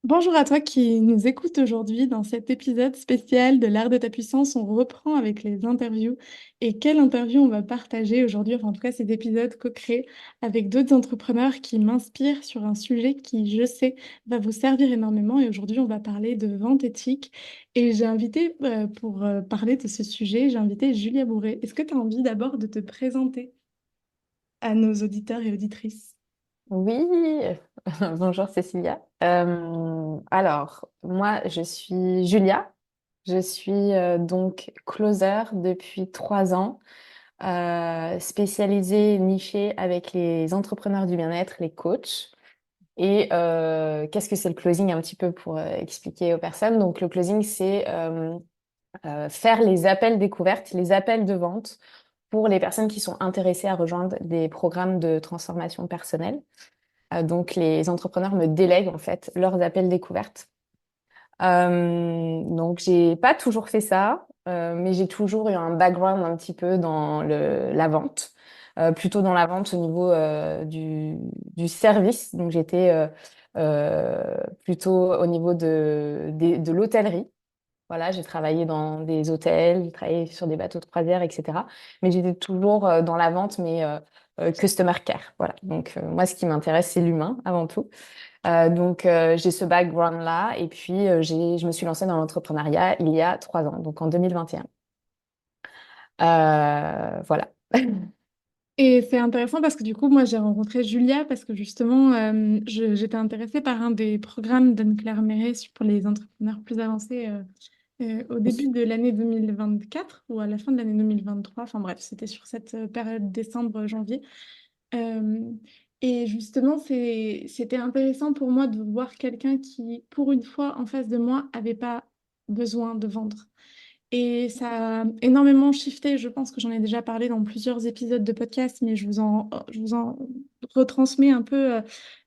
Bonjour à toi qui nous écoute aujourd'hui dans cet épisode spécial de l'art de ta puissance. On reprend avec les interviews. Et quelle interview on va partager aujourd'hui? Enfin, en tout cas, cet épisode co-créé avec d'autres entrepreneurs qui m'inspirent sur un sujet qui, je sais, va vous servir énormément. Et aujourd'hui, on va parler de vente éthique. Et j'ai invité, pour parler de ce sujet, j'ai invité Julia Bourré. Est-ce que tu as envie d'abord de te présenter à nos auditeurs et auditrices? Oui, bonjour Cécilia. Alors, moi, je suis Julia. Je suis donc closer depuis 3 ans, spécialisée, nichée avec les entrepreneurs du bien-être, les coachs. Et qu'est-ce que c'est le closing un petit peu pour expliquer aux personnes? Donc, le closing, c'est faire les appels découvertes, les appels de vente pour les personnes qui sont intéressées à rejoindre des programmes de transformation personnelle. Donc, les entrepreneurs me délèguent en fait leurs appels découvertes. Donc, j'ai pas toujours fait ça, mais j'ai toujours eu un background un petit peu dans la vente, plutôt dans la vente au niveau du service. Donc, j'étais plutôt au niveau de l'hôtellerie. Voilà, j'ai travaillé dans des hôtels, j'ai travaillé sur des bateaux de croisière, etc. Mais j'étais toujours dans la vente, mais customer care. Voilà. Donc, moi, ce qui m'intéresse, c'est l'humain avant tout. Donc, j'ai ce background-là. Et puis, je me suis lancée dans l'entrepreneuriat il y a 3 ans, donc en 2021. Voilà. Et c'est intéressant parce que du coup, moi, j'ai rencontré Julia parce que justement, j'étais intéressée par un des programmes d'Anne-Claire Méret pour les entrepreneurs plus avancés au début de l'année 2024 ou à la fin de l'année 2023. Enfin bref, c'était sur cette période décembre-janvier. Euh, et justement, c'était intéressant pour moi de voir quelqu'un qui, pour une fois, en face de moi, avait pas besoin de vendre. Et ça a énormément shifté. Je pense que j'en ai déjà parlé dans plusieurs épisodes de podcast, mais je vous en retransmets un peu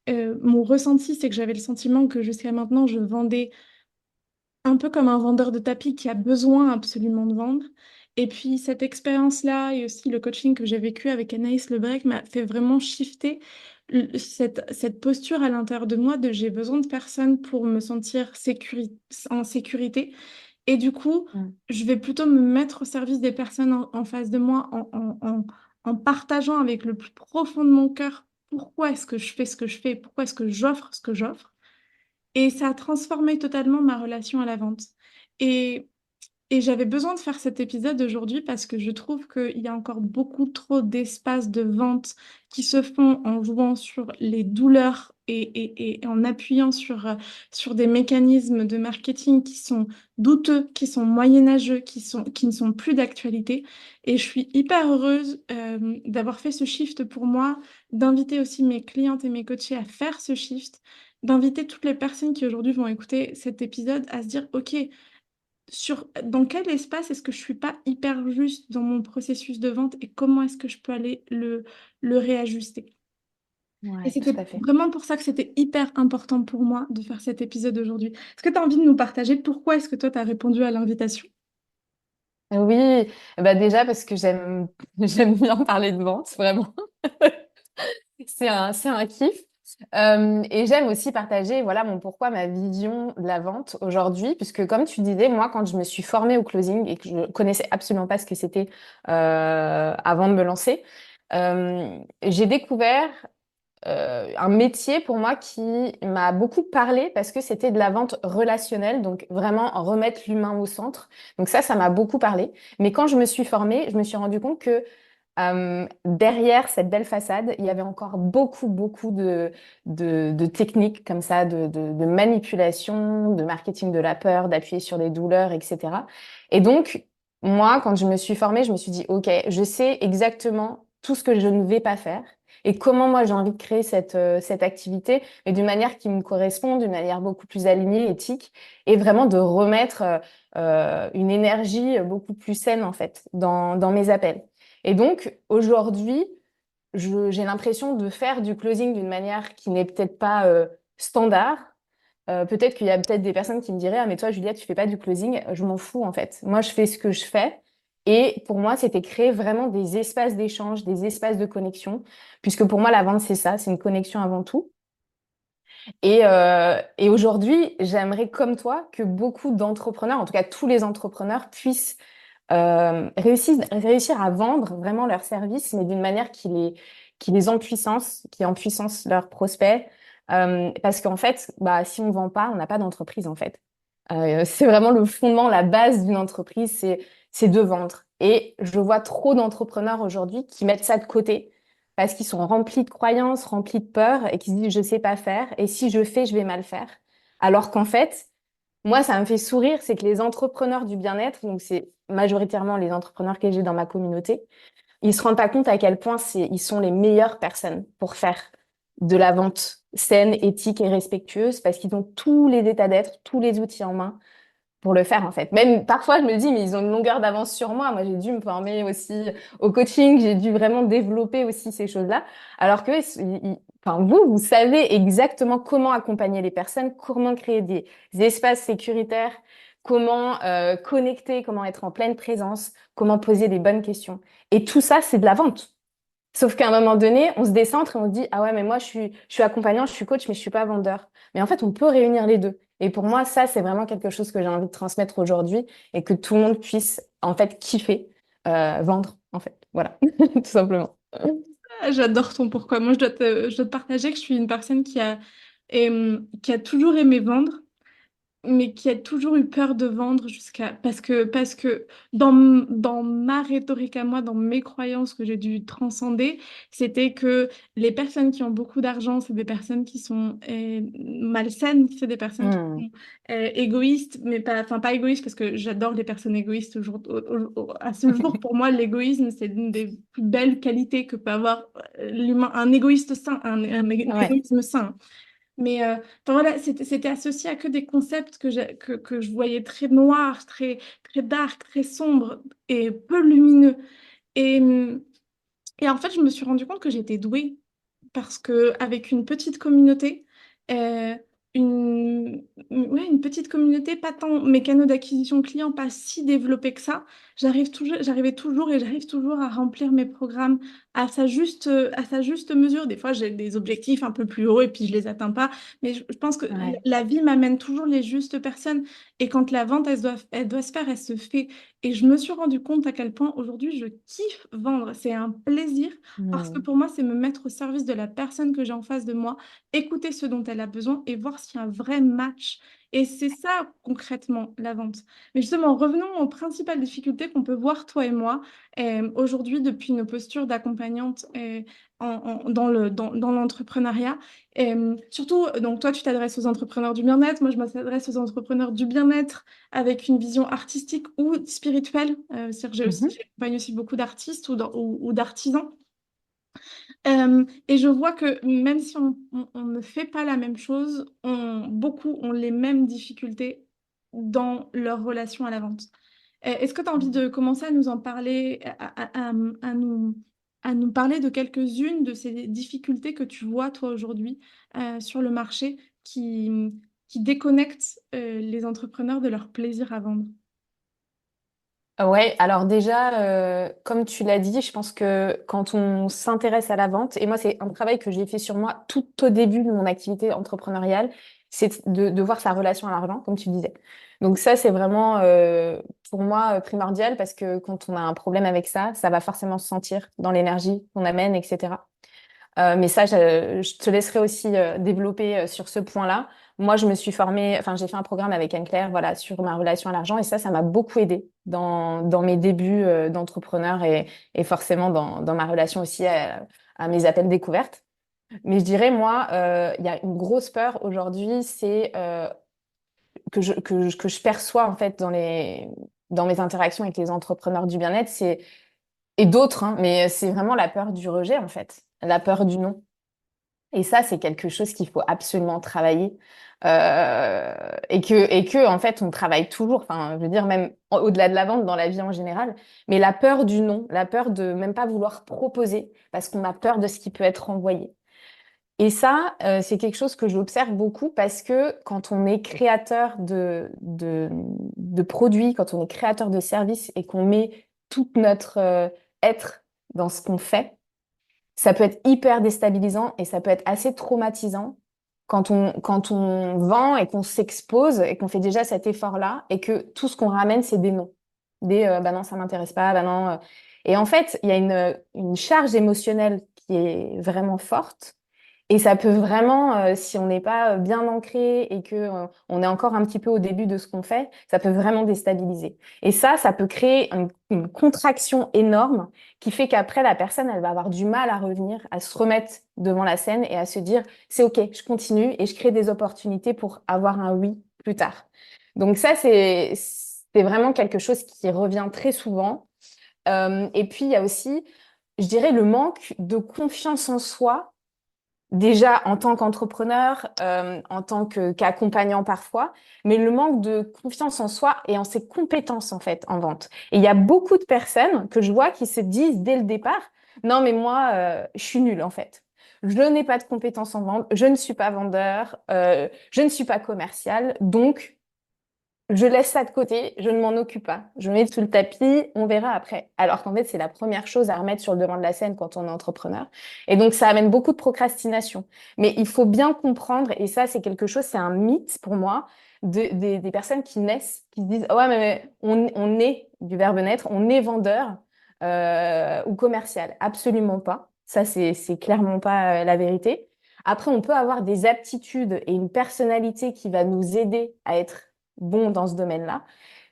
mon ressenti. C'est que j'avais le sentiment que jusqu'à maintenant, je vendais un peu comme un vendeur de tapis qui a besoin absolument de vendre. Et puis cette expérience-là et aussi le coaching que j'ai vécu avec Anaïs Lebrec m'a fait vraiment shifter cette posture à l'intérieur de moi de j'ai besoin de personnes pour me sentir en sécurité. Et du coup, Mm. je vais plutôt me mettre au service des personnes en face de moi en partageant avec le plus profond de mon cœur pourquoi est-ce que je fais ce que je fais, pourquoi est-ce que j'offre ce que j'offre. Et ça a transformé totalement ma relation à la vente. Et et j'avais besoin de faire cet épisode aujourd'hui parce que je trouve qu'il y a encore beaucoup trop d'espaces de vente qui se font en jouant sur les douleurs et en appuyant sur des mécanismes de marketing qui sont douteux, qui sont moyenâgeux, qui ne sont plus d'actualité. Et je suis hyper heureuse d'avoir fait ce shift pour moi, d'inviter aussi mes clientes et mes coachés à faire ce shift, d'inviter toutes les personnes qui aujourd'hui vont écouter cet épisode à se dire, OK, dans quel espace est-ce que je suis pas hyper juste dans mon processus de vente et comment est-ce que je peux aller le réajuster? Et Ouais, tout c'était à fait. vraiment pour ça que c'était hyper important pour moi de faire cet épisode aujourd'hui. Est-ce que tu as envie de nous partager pourquoi est-ce que toi, tu as répondu à l'invitation? Oui, bah déjà parce que j'aime bien parler de vente, vraiment. C'est un kiff. Et j'aime aussi partager, voilà, mon pourquoi, ma vision de la vente aujourd'hui, puisque comme tu disais, moi, quand je me suis formée au closing et que je connaissais absolument pas ce que c'était avant de me lancer, j'ai découvert un métier pour moi qui m'a beaucoup parlé parce que c'était de la vente relationnelle, donc vraiment remettre l'humain au centre. Donc ça m'a beaucoup parlé. Mais quand je me suis formée, je me suis rendu compte que derrière cette belle façade, il y avait encore beaucoup, beaucoup de techniques comme ça, de manipulation, de marketing de la peur, d'appuyer sur des douleurs, etc. Et donc, moi, quand je me suis formée, je me suis dit, OK, je sais exactement tout ce que je ne vais pas faire et comment moi j'ai envie de créer cette activité, mais d'une manière qui me correspond, d'une manière beaucoup plus alignée, éthique, et vraiment de remettre une énergie beaucoup plus saine, en fait, dans mes appels. Et donc, aujourd'hui, j'ai l'impression de faire du closing d'une manière qui n'est peut-être pas standard. Peut-être qu'il y a peut-être des personnes qui me diraient, ah, mais toi, Juliette, tu fais pas du closing. Je m'en fous, en fait. Moi, je fais ce que je fais. Et pour moi, c'était créer vraiment des espaces d'échange, des espaces de connexion, puisque pour moi, la vente, c'est ça, c'est une connexion avant tout. Et aujourd'hui, j'aimerais, comme toi, que beaucoup d'entrepreneurs, en tout cas tous les entrepreneurs, puissent réussir à vendre vraiment leurs services, mais d'une manière qui les empuissance, qui empuissance leurs prospects. Parce qu'en fait, bah, si on vend pas, on n'a pas d'entreprise, en fait. C'est vraiment le fondement, la base d'une entreprise, c'est de vendre. Et je vois trop d'entrepreneurs aujourd'hui qui mettent ça de côté parce qu'ils sont remplis de croyances, remplis de peur et qui se disent je sais pas faire et si je fais, je vais mal faire. Alors qu'en fait, moi, ça me fait sourire, c'est que les entrepreneurs du bien-être, donc c'est majoritairement les entrepreneurs que j'ai dans ma communauté, ils se rendent pas compte à quel point ils sont les meilleures personnes pour faire de la vente saine, éthique et respectueuse parce qu'ils ont tous les états d'être, tous les outils en main pour le faire en fait. Même parfois, je me dis, mais ils ont une longueur d'avance sur moi. Moi, j'ai dû me former aussi au coaching, j'ai dû vraiment développer aussi ces choses-là. Alors que, enfin, vous savez exactement comment accompagner les personnes, comment créer des espaces sécuritaires, comment connecter, comment être en pleine présence, comment poser des bonnes questions. Et tout ça, c'est de la vente. Sauf qu'à un moment donné, on se décentre et on se dit, ah ouais, mais moi, je suis accompagnant, je suis coach, mais je suis pas vendeur. Mais en fait, on peut réunir les deux. Et pour moi, ça, c'est vraiment quelque chose que j'ai envie de transmettre aujourd'hui et que tout le monde puisse, en fait, kiffer, vendre, en fait. Voilà, tout simplement. Ah, j'adore ton pourquoi. Moi, je dois te partager que je suis une personne qui a toujours aimé vendre, mais qui a toujours eu peur de vendre parce que dans ma rhétorique à moi, dans mes croyances que j'ai dû transcender, c'était que les personnes qui ont beaucoup d'argent, c'est des personnes qui sont malsaines, c'est des personnes qui Hmm. sont égoïstes, mais pas, enfin pas égoïstes parce que j'adore les personnes égoïstes à ce jour. Pour moi, l'égoïsme, c'est une des plus belles qualités que peut avoir l'humain, un égoïste sain, un Ouais. égoïsme sain. Mais enfin, voilà, c'était associé à que des concepts que je voyais très noirs, très dark, très sombres et peu lumineux. Et, hum, et en fait, je me suis rendu compte que j'étais douée parce que avec une petite communauté, euh, ouais, une petite communauté, pas tant mes canaux d'acquisition clients, pas si développés que ça, j'arrive toujours à remplir mes programmes à sa juste mesure. Des fois, j'ai des objectifs un peu plus hauts et puis je les atteins pas, mais je pense que Ouais. la vie m'amène toujours les justes personnes et quand la vente, elle doit se faire, elle se fait. Et je me suis rendu compte à quel point aujourd'hui je kiffe vendre. C'est un plaisir parce que Hmm. pour moi, c'est me mettre au service de la personne que j'ai en face de moi, écouter ce dont elle a besoin et voir s'il y a un vrai match. Et c'est ça concrètement la vente. Mais justement, revenons aux principales difficultés qu'on peut voir, toi et moi, aujourd'hui depuis nos postures d'accompagnante dans l'entrepreneuriat. Surtout, donc toi, tu t'adresses aux entrepreneurs du bien-être, moi, je m'adresse aux entrepreneurs du bien-être avec une vision artistique ou spirituelle. C'est-à-dire que Mhm. j'accompagne aussi beaucoup d'artistes ou d'artisans. Et je vois que même si on ne fait pas la même chose, beaucoup ont les mêmes difficultés dans leur relation à la vente. Est-ce que tu as envie de commencer à nous en parler, à nous parler de quelques-unes de ces difficultés que tu vois toi aujourd'hui sur le marché qui déconnectent les entrepreneurs de leur plaisir à vendre? Ouais, alors déjà, comme tu l'as dit, je pense que quand on s'intéresse à la vente, et moi c'est un travail que j'ai fait sur moi tout au début de mon activité entrepreneuriale, c'est de voir sa relation à l'argent, comme tu disais. Donc ça, c'est vraiment pour moi primordial parce que quand on a un problème avec ça, ça va forcément se sentir dans l'énergie qu'on amène, etc. Mais ça, je te laisserai aussi développer sur ce point-là. Moi, je me suis formée, enfin, j'ai fait un programme avec Anne-Claire, voilà, sur ma relation à l'argent, et ça m'a beaucoup aidé dans mes débuts d'entrepreneur et forcément dans ma relation aussi à mes appels découvertes. Mais je dirais, moi, il y a une grosse peur aujourd'hui, c'est que je perçois en fait dans mes interactions avec les entrepreneurs du bien-être, et d'autres, hein, mais c'est vraiment la peur du rejet en fait, la peur du non. Et ça, c'est quelque chose qu'il faut absolument travailler. Et que, en fait, on travaille toujours, enfin, je veux dire, même au-delà de la vente, dans la vie en général. Mais la peur du non, la peur de même pas vouloir proposer, parce qu'on a peur de ce qui peut être envoyé. Et ça, c'est quelque chose que j'observe beaucoup parce que quand on est créateur de produits, quand on est créateur de services et qu'on met tout notre être dans ce qu'on fait, ça peut être hyper déstabilisant et ça peut être assez traumatisant quand on vend et qu'on s'expose et qu'on fait déjà cet effort-là et que tout ce qu'on ramène, c'est des non. Des bah non, ça m'intéresse pas, bah non. Et en fait, il y a une charge émotionnelle qui est vraiment forte. Et ça peut vraiment, si on n'est pas bien ancré et que on est encore un petit peu au début de ce qu'on fait, ça peut vraiment déstabiliser. Et ça peut créer une contraction énorme qui fait qu'après, la personne, elle va avoir du mal à revenir, à se remettre devant la scène et à se dire, c'est OK, je continue et je crée des opportunités pour avoir un oui plus tard. Donc ça, c'est vraiment quelque chose qui revient très souvent. Et puis, il y a aussi, je dirais, le manque de confiance en soi déjà en tant qu'entrepreneur, en tant qu'accompagnant parfois, mais le manque de confiance en soi et en ses compétences en fait en vente. Et il y a beaucoup de personnes que je vois qui se disent dès le départ, non mais moi, je suis nulle en fait. Je n'ai pas de compétences en vente, je ne suis pas vendeur, je ne suis pas commercial, donc je laisse ça de côté, je ne m'en occupe pas. Je mets sous le tapis, on verra après. Alors qu'en fait, c'est la première chose à remettre sur le devant de la scène quand on est entrepreneur. Et donc, ça amène beaucoup de procrastination. Mais il faut bien comprendre, et ça, c'est quelque chose, c'est un mythe pour moi, des personnes qui naissent, qui se disent, ah ouais, mais on est, du verbe naître, on est vendeur ou commercial. Absolument pas. Ça, c'est clairement pas la vérité. Après, on peut avoir des aptitudes et une personnalité qui va nous aider à être bon dans ce domaine-là.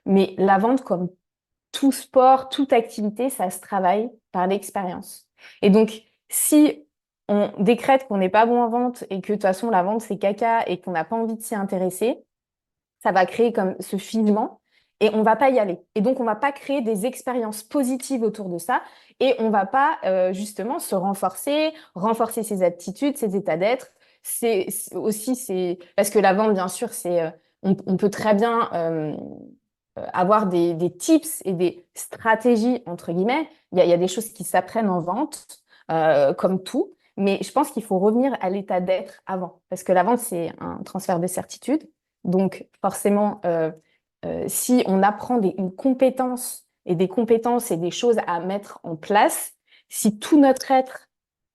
Mais la vente, comme tout sport, toute activité, ça se travaille par l'expérience. Et donc, si on décrète qu'on n'est pas bon en vente et que de toute façon la vente c'est caca et qu'on n'a pas envie de s'y intéresser, ça va créer comme ce figement et on va pas y aller. Et donc on va pas créer des expériences positives autour de ça et on va pas justement se renforcer ses aptitudes, ses états d'être. Aussi c'est parce que la vente bien sûr c'est on peut très bien avoir des tips et des stratégies entre guillemets. Il y a des choses qui s'apprennent en vente comme tout. Mais je pense qu'il faut revenir à l'état d'être avant, parce que la vente, c'est un transfert de certitude. Donc, forcément, si on apprend une compétence et des compétences et des choses à mettre en place, si tout notre être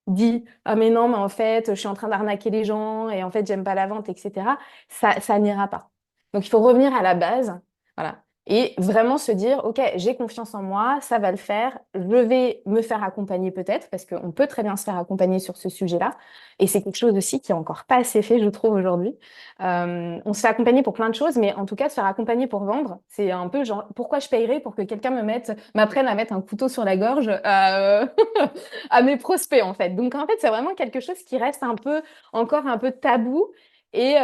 dit ah mais non mais en fait je suis en train d'arnaquer les gens et en fait j'aime pas la vente etc ça n'ira pas donc il faut revenir à la base voilà et vraiment se dire ok j'ai confiance en moi ça va le faire je vais me faire accompagner peut-être parce qu'on peut très bien se faire accompagner sur ce sujet-là et c'est quelque chose aussi qui est encore pas assez fait je trouve aujourd'hui on se fait accompagner pour plein de choses mais en tout cas se faire accompagner pour vendre c'est un peu genre pourquoi je payerais pour que quelqu'un m'apprenne à mettre un couteau sur la gorge à mes prospects en fait. Donc en fait, c'est vraiment quelque chose qui reste un peu encore un peu tabou et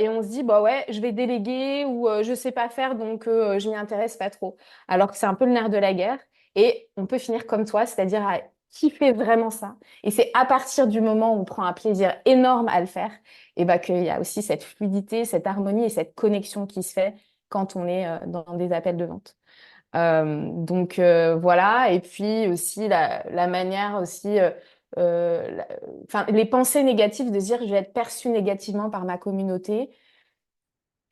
on se dit bah ouais, je vais déléguer ou je sais pas faire donc je m'y intéresse pas trop. Alors que c'est un peu le nerf de la guerre et on peut finir comme toi, c'est-à-dire à kiffer vraiment ça. Et c'est à partir du moment où on prend un plaisir énorme à le faire et bah qu'il y a aussi cette fluidité, cette harmonie et cette connexion qui se fait quand on est dans des appels de vente. Donc voilà, et puis aussi la manière aussi, enfin les pensées négatives de dire je vais être perçue négativement par ma communauté.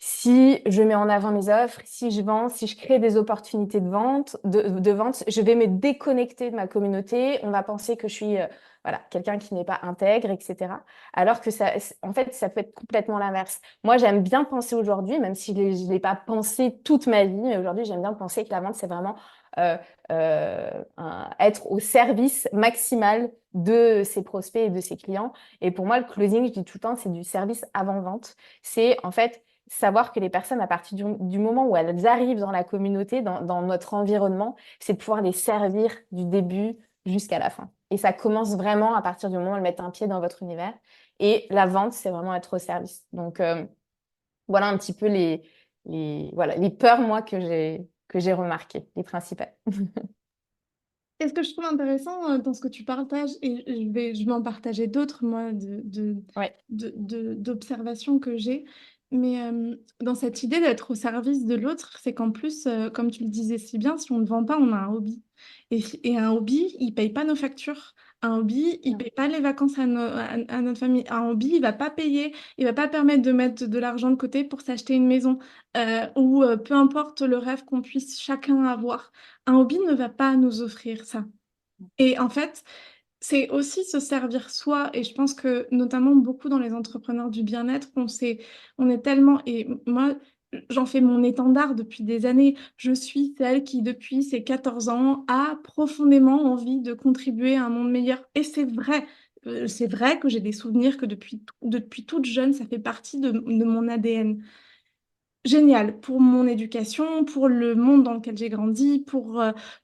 Si je mets en avant mes offres, si je vends, si je crée des opportunités de vente, je vais me déconnecter de ma communauté. On va penser que je suis voilà, quelqu'un qui n'est pas intègre, etc. Alors que ça, en fait, ça peut être complètement l'inverse. Moi, j'aime bien penser aujourd'hui, même si je ne l'ai pas pensé toute ma vie, mais aujourd'hui, j'aime bien penser que la vente, c'est vraiment euh, être au service maximal de ses prospects et de ses clients. Et pour moi, le closing, je dis tout le temps, c'est du service avant-vente. C'est en fait savoir que les personnes, à partir du moment où elles arrivent dans la communauté, dans notre environnement, c'est de pouvoir les servir du début jusqu'à la fin. Et ça commence vraiment à partir du moment où elles mettent un pied dans votre univers. Et la vente, c'est vraiment être au service. Donc, voilà un petit peu voilà, les peurs, moi, que j'ai remarquées, les principales. Et ce que je trouve intéressant dans ce que tu partages, et je vais en partager d'autres, moi, Ouais. d'observations que j'ai, mais dans cette idée d'être au service de l'autre, c'est qu'en plus, comme tu le disais si bien, si on ne vend pas, on a un hobby. Et un hobby, il paye pas nos factures. Un hobby, il paye pas les vacances à notre famille. Un hobby, il va pas payer, il va pas permettre de mettre de l'argent de côté pour s'acheter une maison ou peu importe le rêve qu'on puisse chacun avoir. Un hobby ne va pas nous offrir ça. Et en fait, c'est aussi se servir soi. Et je pense que notamment beaucoup dans les entrepreneurs du bien-être, on est tellement, et moi, j'en fais mon étendard depuis des années. Je suis celle qui, depuis ses 14 ans, a profondément envie de contribuer à un monde meilleur. Et c'est vrai. C'est vrai que j'ai des souvenirs que depuis toute jeune, ça fait partie de mon ADN. Génial pour mon éducation, pour le monde dans lequel j'ai grandi, pour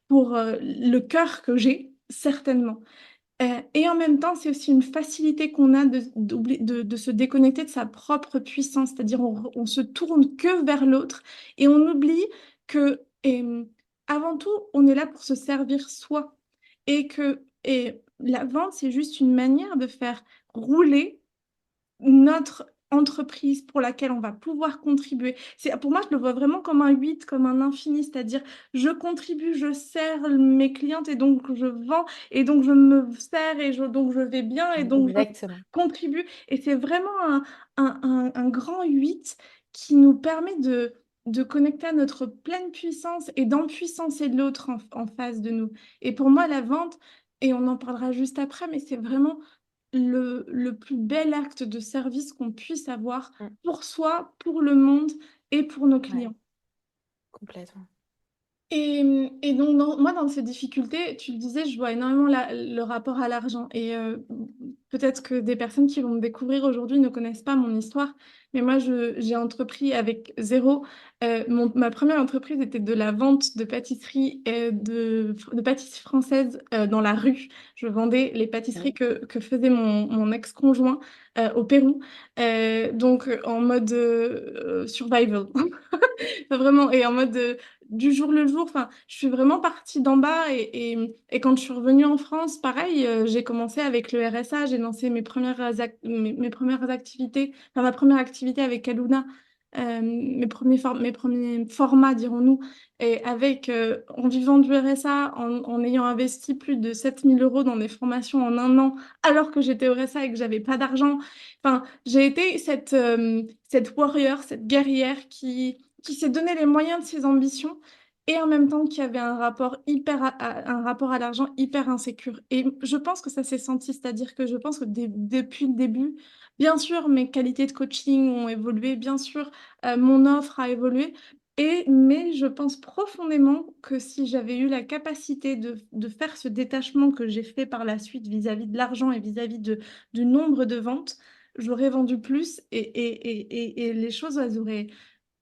le cœur que j'ai, certainement. Et en même temps, c'est aussi une facilité qu'on a de se déconnecter de sa propre puissance, c'est-à-dire on se tourne que vers l'autre et on oublie que, avant tout, on est là pour se servir soi et la vente, c'est juste une manière de faire rouler notre entreprise pour laquelle on va pouvoir contribuer. Pour moi, je le vois vraiment comme un 8, comme un infini, c'est-à-dire je contribue, je sers mes clientes et donc je vends et donc je me sers donc je vais bien et donc je Exactement. contribue. Et c'est vraiment un grand 8 qui nous permet de connecter à notre pleine puissance et d'empuissancer l'autre en face de nous. Et pour moi, la vente, et on en parlera juste après, mais c'est vraiment le plus bel acte de service qu'on puisse avoir Mm. pour soi, pour le monde et pour nos Ouais, clients. complètement. Et donc, moi, dans ces difficultés, tu le disais, je vois énormément le rapport à l'argent. Et peut-être que des personnes qui vont me découvrir aujourd'hui ne connaissent pas mon histoire, mais moi, j'ai entrepris avec zéro. Ma première entreprise était de la vente de pâtisseries, de pâtisseries françaises dans la rue. Je vendais les pâtisseries Mm. que faisait mon ex-conjoint au Pérou, donc en mode survival. Enfin, vraiment, et en mode du jour le jour, enfin, je suis vraiment partie d'en bas et quand je suis revenue en France, pareil, j'ai commencé avec le RSA, j'ai lancé mes premières activités, enfin ma première activité avec Kaluna, mes premiers formats, dirons-nous, et en vivant du RSA, en ayant investi plus de 7 000 € dans des formations en un an, alors que j'étais au RSA et que j'avais pas d'argent. Enfin, j'ai été cette warrior, cette guerrière qui s'est donné les moyens de ses ambitions et en même temps qui avait un rapport à l'argent hyper insécure. Et je pense que ça s'est senti, c'est-à-dire que je pense que depuis le début, bien sûr, mes qualités de coaching ont évolué, bien sûr, mon offre a évolué. Mais je pense profondément que si j'avais eu la capacité de faire ce détachement que j'ai fait par la suite vis-à-vis de l'argent et vis-à-vis du nombre de ventes, j'aurais vendu plus et les choses, elles auraient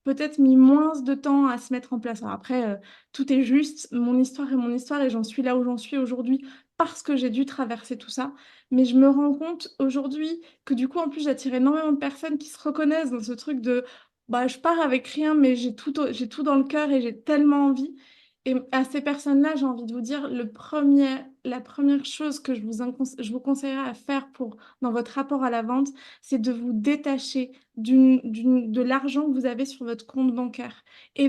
peut-être mis moins de temps à se mettre en place. Alors après, tout est juste, mon histoire est mon histoire et j'en suis là où j'en suis aujourd'hui parce que j'ai dû traverser tout ça. Mais je me rends compte aujourd'hui que du coup, en plus, j'attire énormément de personnes qui se reconnaissent dans ce truc de bah, je pars avec rien, mais j'ai tout dans le cœur et j'ai tellement envie. Et à ces personnes-là, j'ai envie de vous dire, la première chose que je vous conseillerais à faire dans votre rapport à la vente, c'est de vous détacher de l'argent que vous avez sur votre compte bancaire et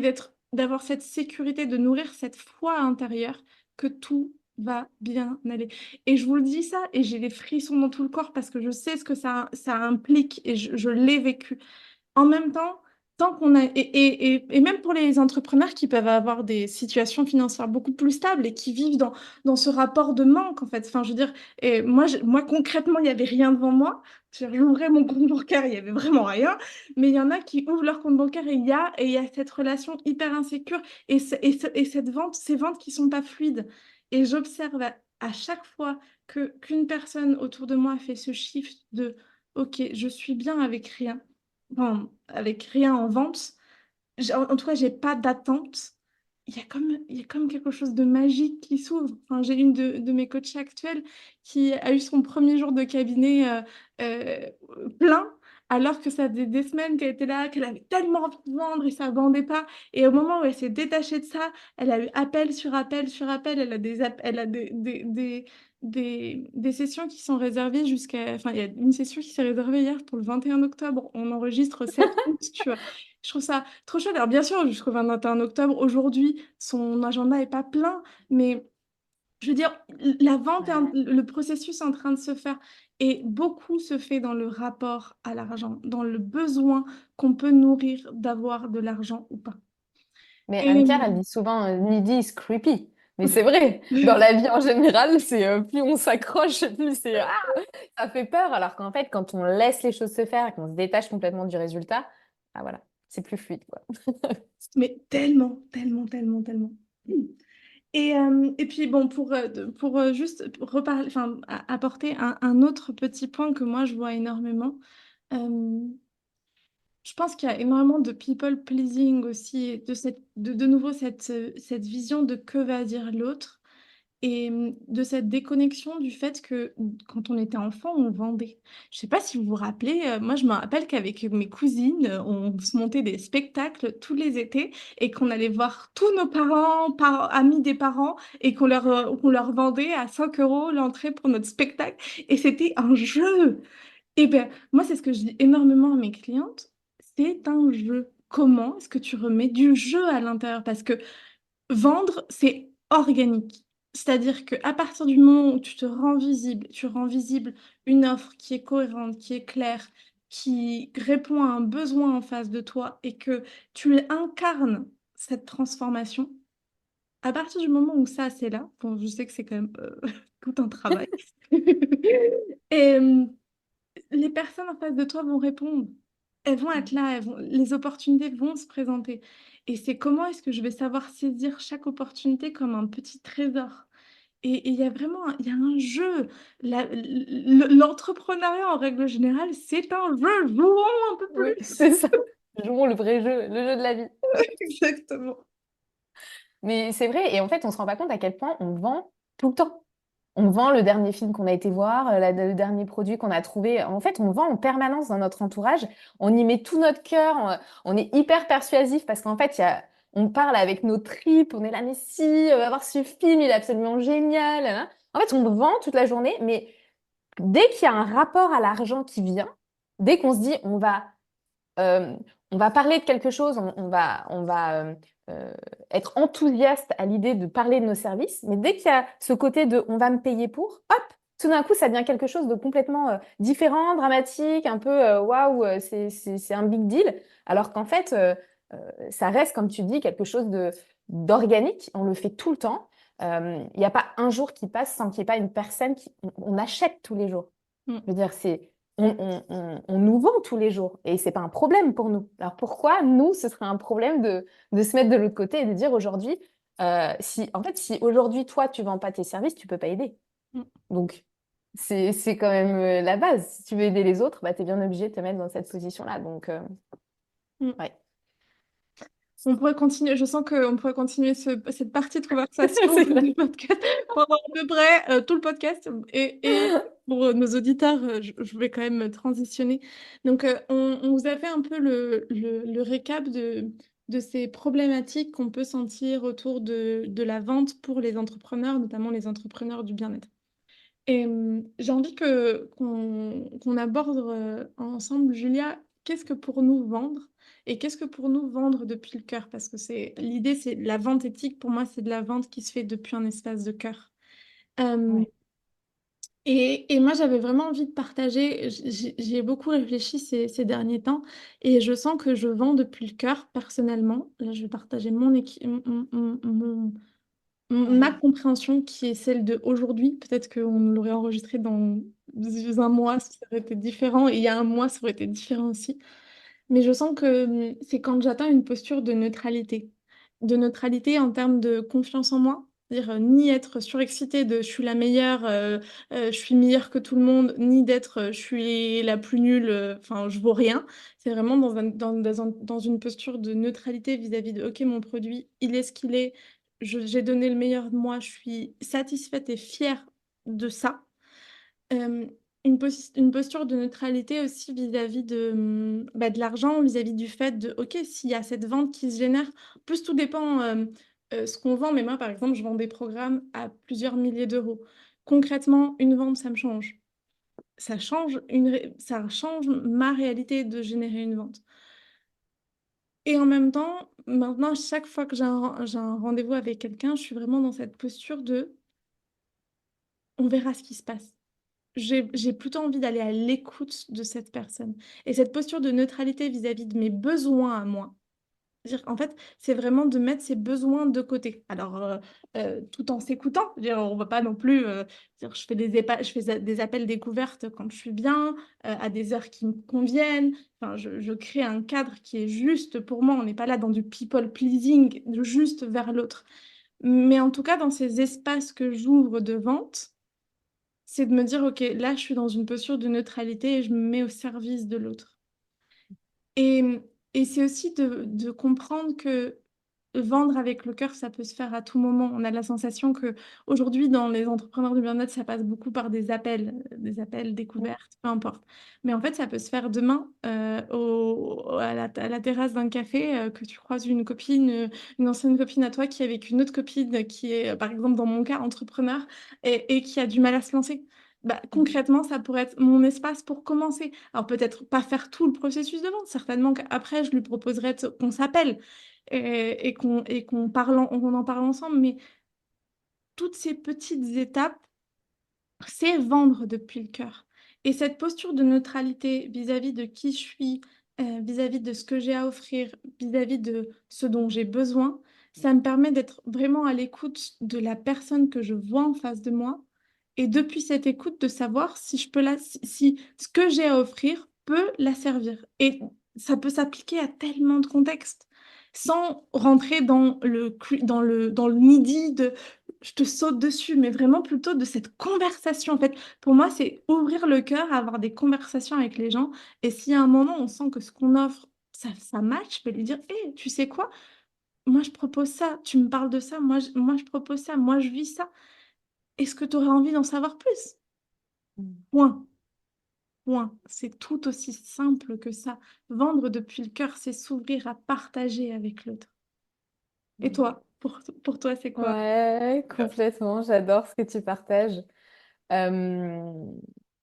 d'avoir cette sécurité, de nourrir cette foi intérieure que tout va bien aller. Et je vous le dis ça, et j'ai les frissons dans tout le corps parce que je sais ce que ça implique et je l'ai vécu. En même temps, tant qu'on a et même pour les entrepreneurs qui peuvent avoir des situations financières beaucoup plus stables et qui vivent dans ce rapport de manque, en fait. Enfin, je veux dire, et moi concrètement, il n'y avait rien devant moi. J'ouvrais mon compte bancaire, il n'y avait vraiment rien. Mais il y en a qui ouvrent leur compte bancaire et il y a cette relation hyper insécure et ces ventes qui sont pas fluides. Et j'observe à chaque fois qu'une personne autour de moi fait ce shift de OK, je suis bien avec rien, enfin, avec rien en vente. En tout cas, j'ai pas d'attente. Il y a comme quelque chose de magique qui s'ouvre. Enfin, j'ai une de mes coachs actuelles qui a eu son premier jour de cabinet euh, plein, alors que ça faisait des semaines qu'elle était là, qu'elle avait tellement envie de vendre et ça vendait pas. Et au moment où elle s'est détachée de ça, elle a eu appel sur appel sur appel. Elle a des sessions qui sont réservées jusqu'à... Enfin, il y a une session qui s'est réservée hier pour le 21 octobre. On enregistre 7 août, tu vois. Je trouve ça trop chouette. Alors, bien sûr, jusqu'au 21 octobre, aujourd'hui, son agenda est pas plein, mais je veux dire, la vente, Ouais. le processus est en train de se faire. Et beaucoup se fait dans le rapport à l'argent, dans le besoin qu'on peut nourrir d'avoir de l'argent ou pas. Mais Et Anne-Claire, elle dit souvent needy is creepy. Mais c'est vrai, dans la vie en général, c'est plus on s'accroche, plus ça fait peur. Alors qu'en fait, quand on laisse les choses se faire et qu'on se détache complètement du résultat, ah voilà, c'est plus fluide, quoi. Mais tellement, tellement, tellement, tellement. Et puis bon, pour juste reparler, enfin, apporter un autre petit point que moi je vois énormément, euh, je pense qu'il y a énormément de people pleasing aussi, et de nouveau cette vision de que va dire l'autre. Et de cette déconnexion du fait que quand on était enfant, on vendait. Je sais pas si vous vous rappelez, moi je me rappelle qu'avec mes cousines, on se montait des spectacles tous les étés et qu'on allait voir tous nos parents, amis des parents, et qu'on leur vendait à 5 euros l'entrée pour notre spectacle. Et c'était un jeu. Et bien, moi c'est ce que je dis énormément à mes clientes, c'est un jeu. Comment est-ce que tu remets du jeu à l'intérieur? Parce que vendre, c'est organique. C'est-à-dire qu'à partir du moment où tu te rends visible, tu rends visible une offre qui est cohérente, qui est claire, qui répond à un besoin en face de toi et que tu incarnes cette transformation, à partir du moment où ça, c'est là, bon, je sais que c'est quand même tout un travail, et les personnes en face de toi vont répondre. Elles vont être là, les opportunités vont se présenter. Et c'est comment est-ce que je vais savoir saisir chaque opportunité comme un petit trésor. Et il y a vraiment il y a un jeu. L'entrepreneuriat, en règle générale, c'est un jeu. Jouons un peu Oui, plus. c'est ça. Jouons le vrai jeu, le jeu de la vie. Exactement. Mais c'est vrai, et en fait, on se rend pas compte à quel point on vend tout le temps. On vend le dernier film qu'on a été voir, le dernier produit qu'on a trouvé. En fait, on vend en permanence dans notre entourage. On y met tout notre cœur. On est hyper persuasif parce qu'en fait, on parle avec nos tripes. On est là, mais si, va voir ce film, il est absolument génial, hein. En fait, on vend toute la journée, mais dès qu'il y a un rapport à l'argent qui vient, dès qu'on se dit euh, on va parler de quelque chose, on va euh, être enthousiaste à l'idée de parler de nos services, mais dès qu'il y a ce côté de on va me payer pour, hop, tout d'un coup, ça devient quelque chose de complètement différent, dramatique, un peu waouh, c'est un big deal, alors qu'en fait, ça reste, comme tu dis, quelque chose d'organique, on le fait tout le temps. Il n'y a pas un jour qui passe sans qu'il n'y ait pas une personne on achète tous les jours. Mm. Je veux dire, on nous vend tous les jours et c'est pas un problème pour nous. Alors pourquoi nous, ce serait un problème de se mettre de l'autre côté et de dire aujourd'hui, si aujourd'hui toi tu vends pas tes services, tu peux pas aider. Mm. Donc c'est quand même la base. Si tu veux aider les autres, bah t'es bien obligé de te mettre dans cette position-là. Donc Mm. ouais. On pourrait continuer, je sens qu'on pourrait continuer cette partie de conversation C'est vrai. du podcast pendant à peu près tout le podcast. Et pour nos auditeurs, je vais quand même transitionner. Donc, on vous a fait un peu le récap de ces problématiques qu'on peut sentir autour de la vente pour les entrepreneurs, notamment les entrepreneurs du bien-être. Et j'ai envie qu'on aborde ensemble, Julia, qu'est-ce que pour nous vendre et qu'est-ce que pour nous vendre depuis le cœur? Parce que l'idée, c'est la vente éthique, pour moi, c'est de la vente qui se fait depuis un espace de cœur. Euh, Ouais. et moi, j'avais vraiment envie de partager, j'y ai beaucoup réfléchi ces derniers temps et je sens que je vends depuis le cœur personnellement. Là, je vais partager ma Mhm. compréhension qui est celle de aujourd'hui. Peut-être qu'on l'aurait enregistré dans un mois, ça aurait été différent. Et il y a un mois, ça aurait été différent aussi. Mais je sens que c'est quand j'atteins une posture de neutralité. De neutralité en termes de confiance en moi. C'est-à-dire ni être surexcitée de je suis la meilleure, je suis meilleure que tout le monde, ni d'être je suis la plus nulle, enfin je vaux rien. C'est vraiment dans une posture de neutralité vis-à-vis de ok, mon produit, il est ce qu'il est, j'ai donné le meilleur de moi, je suis satisfaite et fière de ça. Euh, une posture de neutralité aussi vis-à-vis de l'argent, vis-à-vis du fait de, OK, s'il y a cette vente qui se génère, en plus tout dépend ce qu'on vend, mais moi, par exemple, je vends des programmes à plusieurs milliers d'euros. Concrètement, une vente, ça me change. Ça change ma réalité de générer une vente. Et en même temps, maintenant, chaque fois que j'ai un rendez-vous avec quelqu'un, je suis vraiment dans cette posture de, on verra ce qui se passe. J'ai plutôt envie d'aller à l'écoute de cette personne. Et cette posture de neutralité vis-à-vis de mes besoins à moi, En fait, c'est vraiment de mettre ses besoins de côté. Alors, tout en s'écoutant. On ne va pas non plus. Je fais des appels découvertes quand je suis bien, à des heures qui me conviennent. Enfin, je crée un cadre qui est juste pour moi. On n'est pas là dans du people pleasing, juste vers l'autre. Mais en tout cas, dans ces espaces que j'ouvre de vente, c'est de me dire, OK, là, je suis dans une posture de neutralité et je me mets au service de l'autre. Et, et c'est aussi de comprendre que vendre avec le cœur, ça peut se faire à tout moment. On a la sensation que aujourd'hui, dans les entrepreneurs du bien-être, ça passe beaucoup par des appels découvertes, peu importe. Mais en fait, ça peut se faire demain à la terrasse d'un café, que tu croises une copine, une ancienne copine à toi qui est avec une autre copine qui est, par exemple, dans mon cas, entrepreneur et qui a du mal à se lancer. Bah, concrètement, ça pourrait être mon espace pour commencer. Alors peut-être pas faire tout le processus de vente, certainement qu'après, je lui proposerai qu'on s'appelle et qu'on on en parle ensemble. Mais toutes ces petites étapes, c'est vendre depuis le cœur. Et cette posture de neutralité vis-à-vis de qui je suis, vis-à-vis de ce que j'ai à offrir, vis-à-vis de ce dont j'ai besoin, ça me permet d'être vraiment à l'écoute de la personne que je vois en face de moi. Et depuis cette écoute, de savoir si je peux si ce que j'ai à offrir peut la servir. Et ça peut s'appliquer à tellement de contextes, sans rentrer dans le needy de je te saute dessus, mais vraiment plutôt de cette conversation. En fait, pour moi, c'est ouvrir le cœur, avoir des conversations avec les gens. Et si à un moment, on sent que ce qu'on offre, ça match, je peux lui dire, hé, tu sais quoi? Moi, je propose ça. Tu me parles de ça. Moi, je propose ça. Moi, je vis ça. Est-ce que tu aurais envie d'en savoir plus? Point. Point. C'est tout aussi simple que ça. Vendre depuis le cœur, c'est s'ouvrir à partager avec l'autre. Et toi, pour toi, c'est quoi? Ouais, complètement. J'adore ce que tu partages. Euh,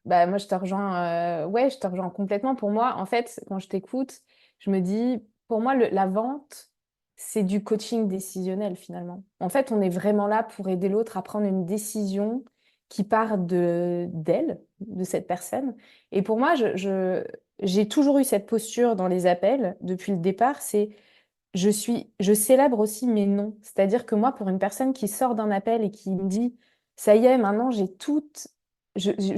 Bah, moi, je te rejoins, ouais, je te rejoins complètement. Pour moi, en fait, quand je t'écoute, je me dis, pour moi, la vente, c'est du coaching décisionnel finalement. En fait, on est vraiment là pour aider l'autre à prendre une décision qui part d'elle, de cette personne. Et pour moi, j'ai toujours eu cette posture dans les appels depuis le départ, c'est je célèbre aussi mes non. C'est-à-dire que moi, pour une personne qui sort d'un appel et qui me dit, ça y est, maintenant je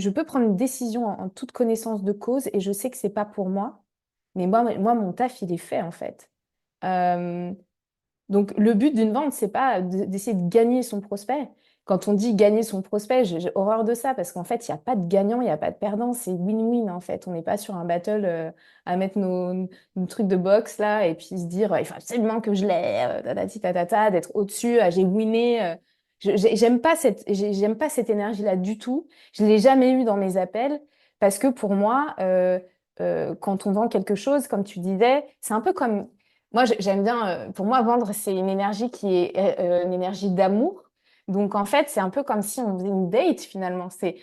peux prendre une décision en toute connaissance de cause et je sais que c'est pas pour moi. Mais moi, mon taf, il est fait, en fait. Euh, donc, le but d'une vente, c'est pas d'essayer de gagner son prospect. Quand on dit gagner son prospect, j'ai horreur de ça parce qu'en fait, il n'y a pas de gagnant, il n'y a pas de perdant, c'est win-win en fait. On n'est pas sur un battle à mettre nos trucs de boxe là et puis se dire il faut absolument que je l'ai, tatati tatata, d'être au-dessus, j'ai winné. J'aime pas cette énergie-là du tout. Je l'ai jamais eu dans mes appels parce que pour moi, quand on vend quelque chose, comme tu disais, c'est un peu comme moi, j'aime bien, pour moi, vendre, c'est une énergie qui est une énergie d'amour. Donc, en fait, c'est un peu comme si on faisait une date, finalement. C'est,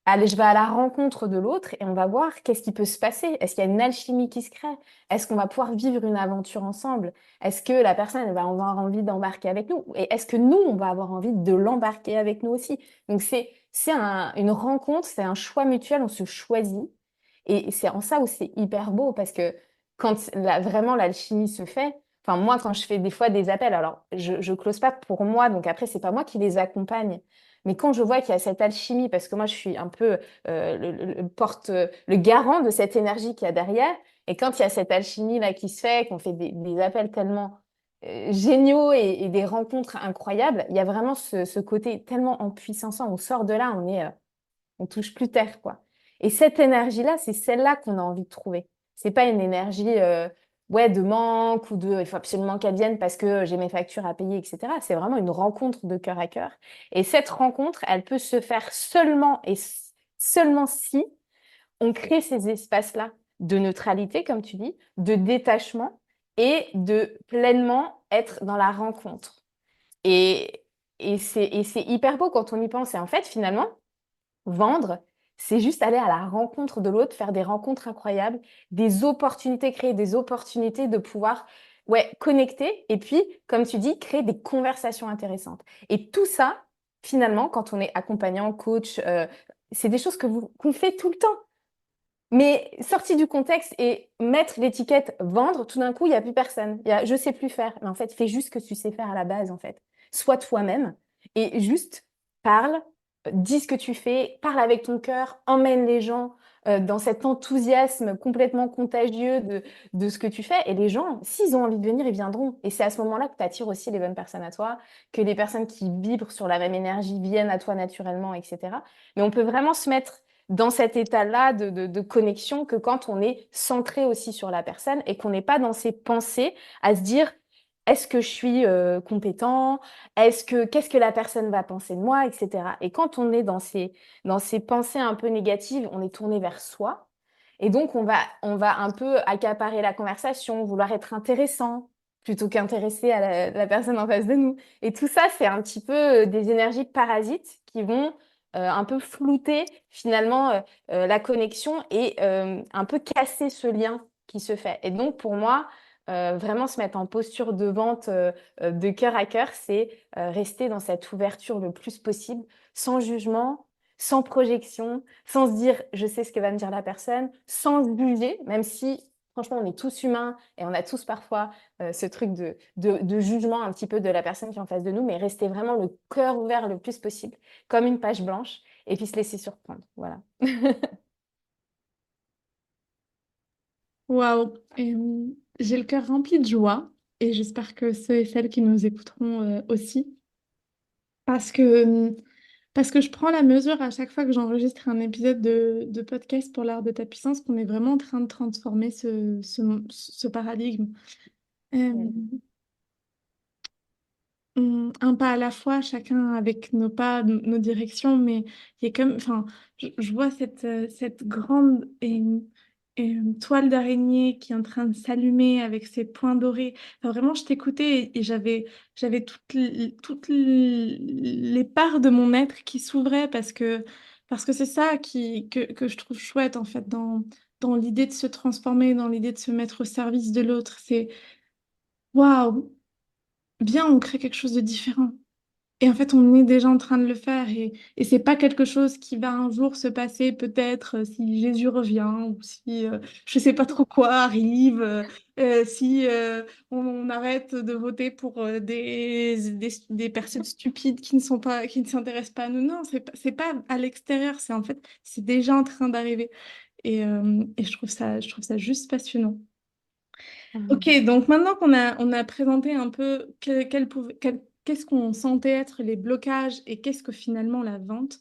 allez, je vais à la rencontre de l'autre et on va voir qu'est-ce qui peut se passer. Est-ce qu'il y a une alchimie qui se crée? Est-ce qu'on va pouvoir vivre une aventure ensemble? Est-ce que la personne, elle va avoir envie d'embarquer avec nous? Et est-ce que nous, on va avoir envie de l'embarquer avec nous aussi? Donc, une rencontre, c'est un choix mutuel, on se choisit. Et c'est en ça où c'est hyper beau parce que quand vraiment l'alchimie se fait, enfin moi quand je fais des fois des appels, alors je close pas pour moi, donc après c'est pas moi qui les accompagne, mais quand je vois qu'il y a cette alchimie, parce que moi je suis un peu le garant de cette énergie qu'il y a derrière, et quand il y a cette alchimie là qui se fait, qu'on fait des appels tellement géniaux et des rencontres incroyables, il y a vraiment ce côté tellement en puissance, on sort de là, on touche plus terre, quoi. Et cette énergie-là, c'est celle-là qu'on a envie de trouver. C'est pas une énergie ouais, de manque ou de il faut absolument qu'elle vienne parce que j'ai mes factures à payer, etc. C'est vraiment une rencontre de cœur à cœur. Et cette rencontre, elle peut se faire seulement et seulement si on crée ces espaces-là de neutralité, comme tu dis, de détachement et de pleinement être dans la rencontre. Et, et c'est hyper beau quand on y pense. Et en fait, finalement, vendre, c'est juste aller à la rencontre de l'autre, faire des rencontres incroyables, des opportunités, créer des opportunités de pouvoir ouais, connecter et puis, comme tu dis, créer des conversations intéressantes. Et tout ça, finalement, quand on est accompagnant, coach, c'est des choses qu'on fait tout le temps. Mais sorti du contexte et mettre l'étiquette vendre, tout d'un coup, il n'y a plus personne. Il y a je sais plus faire. Mais en fait, fais juste ce que tu sais faire à la base, en fait. Sois toi-même et juste parle, dis ce que tu fais, parle avec ton cœur, emmène les gens dans cet enthousiasme complètement contagieux de ce que tu fais. Et les gens, s'ils ont envie de venir, ils viendront. Et c'est à ce moment-là que tu attires aussi les bonnes personnes à toi, que les personnes qui vibrent sur la même énergie viennent à toi naturellement, etc. Mais on peut vraiment se mettre dans cet état-là de connexion que quand on est centré aussi sur la personne et qu'on n'est pas dans ses pensées à se dire est-ce que je suis compétent? Qu'est-ce que la personne va penser de moi, etc. Et quand on est dans ces pensées un peu négatives, on est tourné vers soi. Et donc, on va un peu accaparer la conversation, vouloir être intéressant plutôt qu'intéresser à la personne en face de nous. Et tout ça, c'est un petit peu des énergies parasites qui vont un peu flouter finalement la connexion et un peu casser ce lien qui se fait. Et donc pour moi, vraiment se mettre en posture de vente de cœur à cœur, c'est rester dans cette ouverture le plus possible, sans jugement, sans projection, sans se dire je sais ce que va me dire la personne, sans se juger, même si franchement on est tous humains et on a tous parfois ce truc de jugement un petit peu de la personne qui est en face de nous, mais rester vraiment le cœur ouvert le plus possible comme une page blanche et puis se laisser surprendre. Voilà. Waouh! J'ai le cœur rempli de joie et j'espère que ceux et celles qui nous écouteront aussi. Parce que, parce que je prends la mesure à chaque fois que j'enregistre un épisode de podcast pour l'art de ta puissance qu'on est vraiment en train de transformer ce paradigme. Euh, un pas à la fois, chacun avec nos pas, nos directions, mais il y a comme, enfin, je vois cette grande toile d'araignée qui est en train de s'allumer avec ses points dorés. Enfin, vraiment, je t'écoutais et j'avais les parts de mon être qui s'ouvraient parce que c'est ça que je trouve chouette en fait dans l'idée de se transformer, dans l'idée de se mettre au service de l'autre. C'est waouh, viens, on crée quelque chose de différent. Et en fait, on est déjà en train de le faire et c'est pas quelque chose qui va un jour se passer, peut-être si Jésus revient ou si je sais pas trop quoi arrive, si on arrête de voter pour des personnes stupides qui ne sont pas, qui ne s'intéressent pas à nous. Non, c'est pas à l'extérieur, c'est en fait, c'est déjà en train d'arriver. Et je trouve ça juste passionnant. Ok, donc maintenant on a présenté un peu qu'est-ce qu'on sentait être les blocages et qu'est-ce que finalement la vente,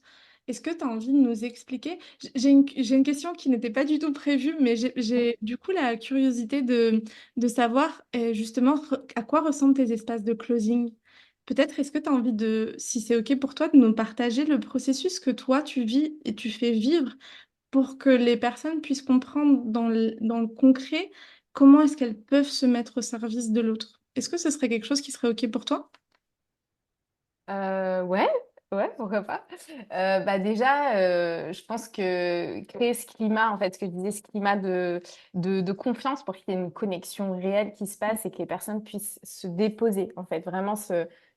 est-ce que tu as envie de nous expliquer? J'ai une question qui n'était pas du tout prévue, mais j'ai du coup la curiosité de savoir justement à quoi ressemblent tes espaces de closing. Peut-être est-ce que tu as envie de, si c'est ok pour toi, de nous partager le processus que toi tu vis et tu fais vivre pour que les personnes puissent comprendre dans le concret comment est-ce qu'elles peuvent se mettre au service de l'autre. Est-ce que ce serait quelque chose qui serait OK pour toi? Ouais, ouais, pourquoi pas. Bah déjà, je pense que créer ce climat, en fait, ce que je disais, ce climat de confiance pour qu'il y ait une connexion réelle qui se passe et que les personnes puissent se déposer, en fait, vraiment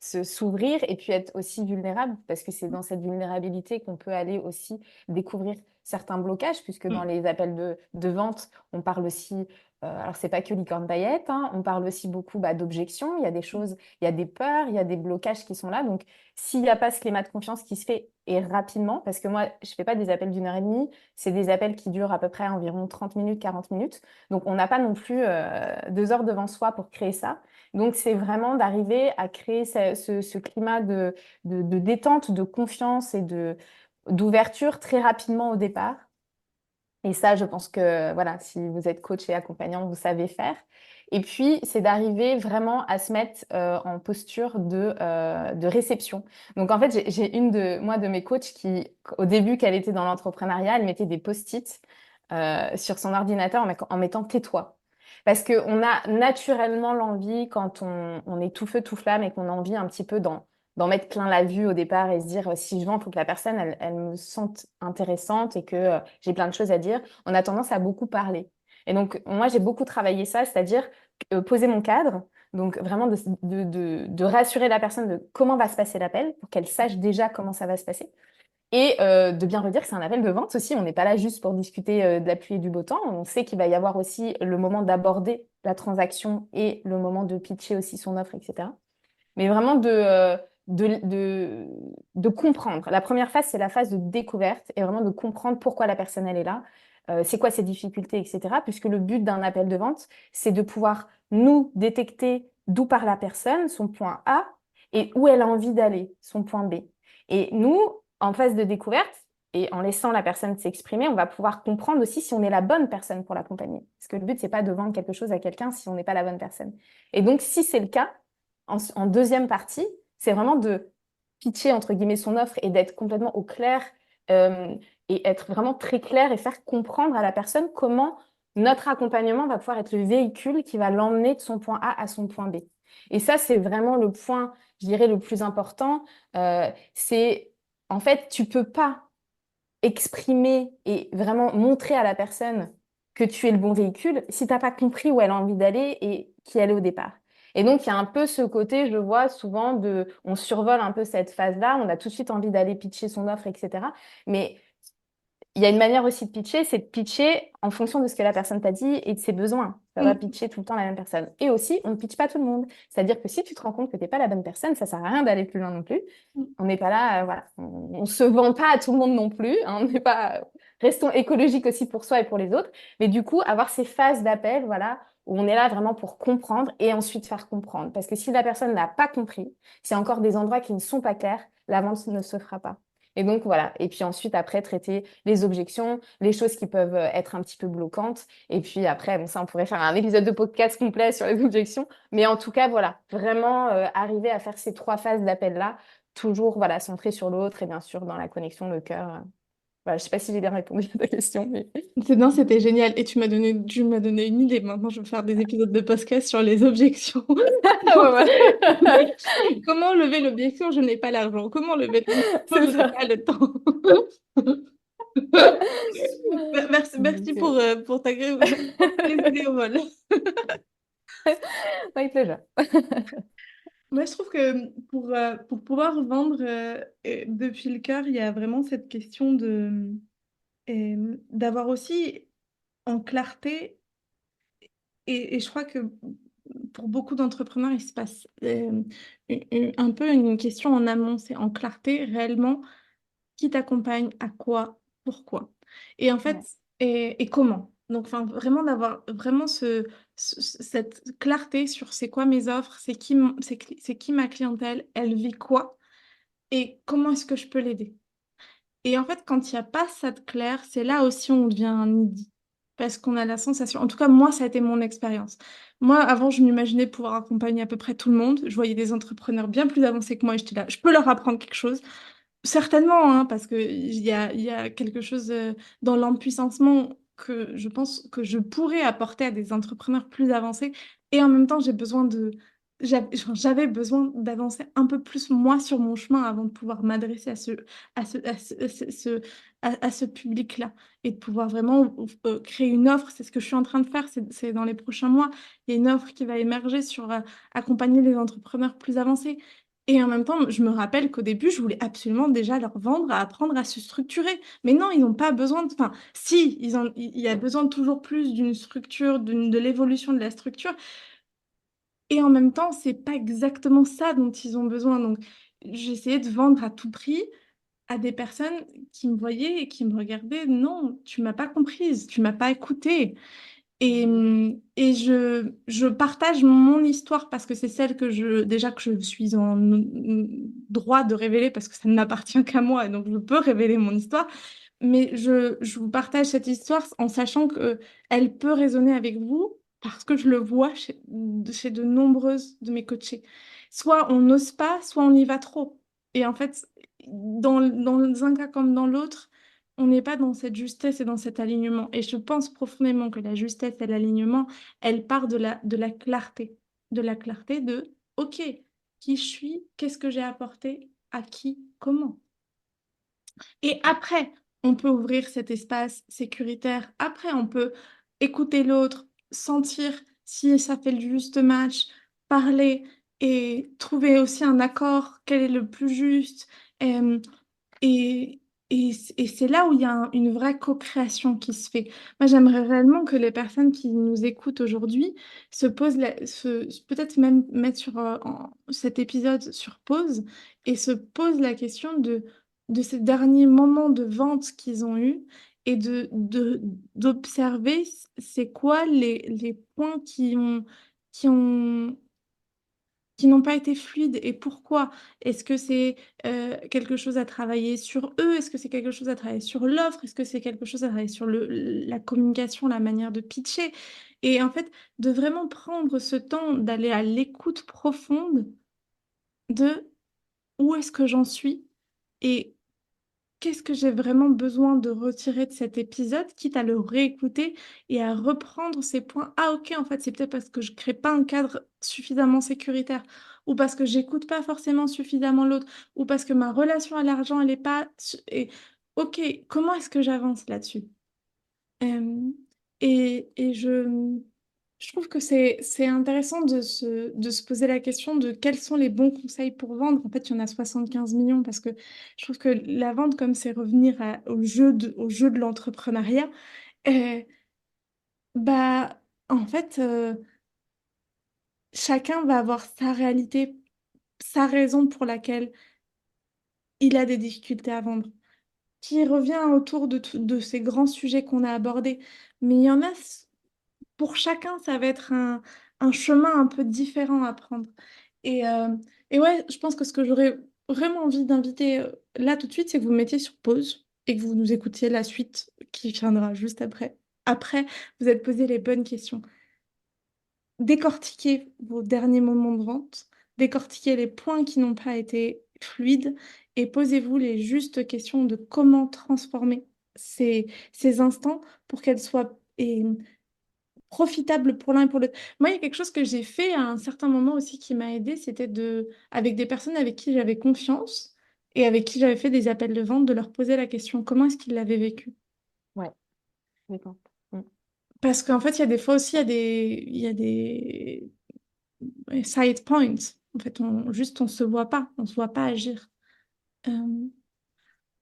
s'ouvrir et puis être aussi vulnérable, parce que c'est dans cette vulnérabilité qu'on peut aller aussi découvrir certains blocages, puisque dans Mm. les appels de vente, on parle aussi, alors c'est pas que licorne paillette, hein, on parle aussi beaucoup bah, d'objections, il y a des choses, il y a des peurs, il y a des blocages qui sont là, donc s'il n'y a pas ce climat de confiance qui se fait et rapidement, parce que moi, je ne fais pas des appels d'une heure et demie, c'est des appels qui durent à peu près environ 30 minutes, 40 minutes. Donc, on n'a pas non plus 2 heures devant soi pour créer ça. Donc, c'est vraiment d'arriver à créer ce climat de détente, de confiance et d'ouverture très rapidement au départ. Et ça, je pense que voilà, si vous êtes coach et accompagnant, vous savez faire. Et puis, c'est d'arriver vraiment à se mettre en posture de réception. Donc, en fait, j'ai une moi, de mes coachs qui, au début qu'elle était dans l'entrepreneuriat, elle mettait des post-it sur son ordinateur en mettant tais-toi. Parce qu'on a naturellement l'envie, quand on est tout feu, tout flamme et qu'on a envie un petit peu d'en mettre plein la vue au départ et se dire si je vends, il faut que la personne, elle me sente intéressante et que j'ai plein de choses à dire. On a tendance à beaucoup parler. Et donc, moi, j'ai beaucoup travaillé ça, c'est-à-dire poser mon cadre. Donc, vraiment de rassurer la personne de comment va se passer l'appel pour qu'elle sache déjà comment ça va se passer. Et de bien redire que c'est un appel de vente aussi. On n'est pas là juste pour discuter de la pluie et du beau temps. On sait qu'il va y avoir aussi le moment d'aborder la transaction et le moment de pitcher aussi son offre, etc. Mais vraiment de comprendre. La première phase, c'est la phase de découverte et vraiment de comprendre pourquoi la personne, elle est là, c'est quoi ses difficultés, etc. Puisque le but d'un appel de vente, c'est de pouvoir nous détecter d'où part la personne, son point A, et où elle a envie d'aller, son point B. Et nous, en phase de découverte, et en laissant la personne s'exprimer, on va pouvoir comprendre aussi si on est la bonne personne pour l'accompagner. Parce que le but, c'est pas de vendre quelque chose à quelqu'un si on n'est pas la bonne personne. Et donc, si c'est le cas, en deuxième partie, c'est vraiment de pitcher, entre guillemets, son offre et d'être complètement au clair euh, et être vraiment très clair et faire comprendre à la personne comment notre accompagnement va pouvoir être le véhicule qui va l'emmener de son point A à son point B. Et ça, c'est vraiment le point, je dirais, le plus important. C'est, en fait, tu peux pas exprimer et vraiment montrer à la personne que tu es le bon véhicule si tu n'as pas compris où elle a envie d'aller et qui elle est au départ. Et donc, il y a un peu ce côté, je le vois souvent, on survole un peu cette phase-là, on a tout de suite envie d'aller pitcher son offre, etc. Mais il y a une manière aussi de pitcher, c'est de pitcher en fonction de ce que la personne t'a dit et de ses besoins. Ça va Mm. pitcher tout le temps la même personne. Et aussi, on ne pitch pas tout le monde. C'est-à-dire que si tu te rends compte que tu n'es pas la bonne personne, ça sert à rien d'aller plus loin non plus. On n'est pas là, voilà. On se vend pas à tout le monde non plus, hein. On n'est pas, restons écologiques aussi pour soi et pour les autres. Mais du coup, avoir ces phases d'appel, voilà, où on est là vraiment pour comprendre et ensuite faire comprendre. Parce que si la personne n'a pas compris, s'il y a encore des endroits qui ne sont pas clairs, la vente ne se fera pas. Et donc voilà. Et puis ensuite, après, traiter les objections, les choses qui peuvent être un petit peu bloquantes. Et puis après, bon, ça, on pourrait faire un épisode de podcast complet sur les objections. Mais en tout cas, voilà, vraiment arriver à faire ces trois phases d'appel-là, toujours voilà, centré sur l'autre et bien sûr dans la connexion, le cœur. Voilà, je sais pas si j'ai bien répondu à ta question, mais Non, c'était génial. Et tu m'as donné une idée. Maintenant, je vais faire des épisodes de podcast sur les objections. ouais, voilà. Comment lever l'objection? Je n'ai pas l'argent. Comment lever l'objection? C'est Je n'ai ça. pas le temps. Merci, merci pour les idées au vol. Avec plaisir. Moi, je trouve que pour pouvoir vendre depuis le cœur, il y a vraiment cette question d'avoir aussi en clarté. Et je crois que pour beaucoup d'entrepreneurs, il se passe un peu une question en amont, c'est en clarté réellement qui t'accompagne, à quoi, pourquoi. Et en fait, Ouais, et comment. Donc, enfin, vraiment d'avoir vraiment cette clarté sur c'est quoi mes offres, c'est qui ma clientèle, elle vit quoi et comment est-ce que je peux l'aider. Et en fait, quand il n'y a pas ça de clair, c'est là aussi où on devient un nid. Parce qu'on a la sensation, en tout cas, moi, ça a été mon expérience. Moi, avant, je m'imaginais pouvoir accompagner à peu près tout le monde. Je voyais des entrepreneurs bien plus avancés que moi et j'étais là, je peux leur apprendre quelque chose. Certainement, hein, parce il y a quelque chose dans l'empuissancement que je pense que je pourrais apporter à des entrepreneurs plus avancés. Et en même temps, j'avais besoin d'avancer un peu plus moi sur mon chemin avant de pouvoir m'adresser à ce public-là et de pouvoir vraiment créer une offre. C'est ce que je suis en train de faire, c'est dans les prochains mois. Il y a une offre qui va émerger sur accompagner les entrepreneurs plus avancés. Et en même temps, je me rappelle qu'au début, je voulais absolument déjà leur vendre à apprendre à se structurer. Mais non, ils n'ont pas besoin de... Enfin, si, il y a besoin de toujours plus d'une structure, de l'évolution de la structure. Et en même temps, c'est pas exactement ça dont ils ont besoin. Donc, j'essayais de vendre à tout prix à des personnes qui me voyaient et qui me regardaient. Non, tu m'as pas comprise, tu m'as pas écoutée. Je partage mon histoire parce que c'est celle déjà que je suis en droit de révéler parce que ça ne m'appartient qu'à moi et donc je peux révéler mon histoire. Mais je vous partage cette histoire en sachant que elle peut résonner avec vous parce que je le vois chez de nombreuses de mes coachées. Soit on n'ose pas, soit on y va trop. Et en fait, dans un cas comme dans l'autre, on n'est pas dans cette justesse et dans cet alignement. Et je pense profondément que la justesse et l'alignement, elle part de la clarté. De la clarté de, OK, qui je suis, qu'est-ce que j'ai apporté, à qui, comment. Et après, on peut ouvrir cet espace sécuritaire. Après, on peut écouter l'autre, sentir si ça fait le juste match, parler et trouver aussi un accord, quel est le plus juste. euh, et, et c'est là où il y a une vraie co-création qui se fait. Moi, j'aimerais réellement que les personnes qui nous écoutent aujourd'hui se posent, peut-être même mettre cet épisode sur pause et se posent la question de ces derniers moments de vente qu'ils ont eus et d'observer c'est quoi les points qui ont qui n'ont pas été fluides et pourquoi? Est-ce que c'est quelque chose à travailler sur eux? Est-ce que c'est quelque chose à travailler sur l'offre? Est-ce que c'est quelque chose à travailler sur la communication, la manière de pitcher? Et en fait, de vraiment prendre ce temps d'aller à l'écoute profonde de où est-ce que j'en suis et qu'est-ce que j'ai vraiment besoin de retirer de cet épisode, quitte à le réécouter et à reprendre ces points. Ah ok, en fait, c'est peut-être parce que je crée pas un cadre suffisamment sécuritaire, ou parce que j'écoute pas forcément suffisamment l'autre, ou parce que ma relation à l'argent, elle est pas... Ok, comment est-ce que j'avance là-dessus? Euh, et je trouve que c'est intéressant de se poser la question de quels sont les bons conseils pour vendre. En fait, il y en a 75 millions parce que je trouve que la vente, comme c'est revenir au jeu de l'entrepreneuriat, euh, bah, en fait, chacun va avoir sa réalité, sa raison pour laquelle il a des difficultés à vendre, qui revient autour de ces grands sujets qu'on a abordés. Mais il y en a, pour chacun, ça va être un chemin un peu différent à prendre. Et, euh, et ouais, je pense que ce que j'aurais vraiment envie d'inviter là tout de suite, c'est que vous mettiez sur pause et que vous nous écoutiez la suite qui viendra juste après. Après, vous êtes posé les bonnes questions. Décortiquez vos derniers moments de vente, décortiquez les points qui n'ont pas été fluides et posez-vous les justes questions de comment transformer ces instants pour qu'elles soient profitable pour l'un et pour l'autre. Moi, il y a quelque chose que j'ai fait à un certain moment aussi qui m'a aidé, c'était avec des personnes avec qui j'avais confiance et avec qui j'avais fait des appels de vente, de leur poser la question, comment est-ce qu'ils l'avaient vécu? Ouais, d'accord. Mm. Parce qu'en fait, il y a des fois aussi, il y a des side points. En fait, juste, on se voit pas, on se voit pas agir. Euh,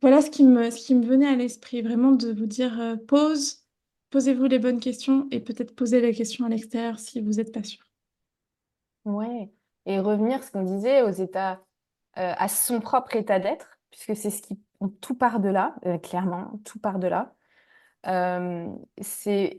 voilà ce qui me venait à l'esprit, vraiment de vous dire, pause, posez-vous les bonnes questions et peut-être poser les questions à l'extérieur si vous n'êtes pas sûr. Ouais. Et revenir, ce qu'on disait, aux états, à son propre état d'être, puisque c'est ce qui, tout part de là, clairement, tout part de là. C'est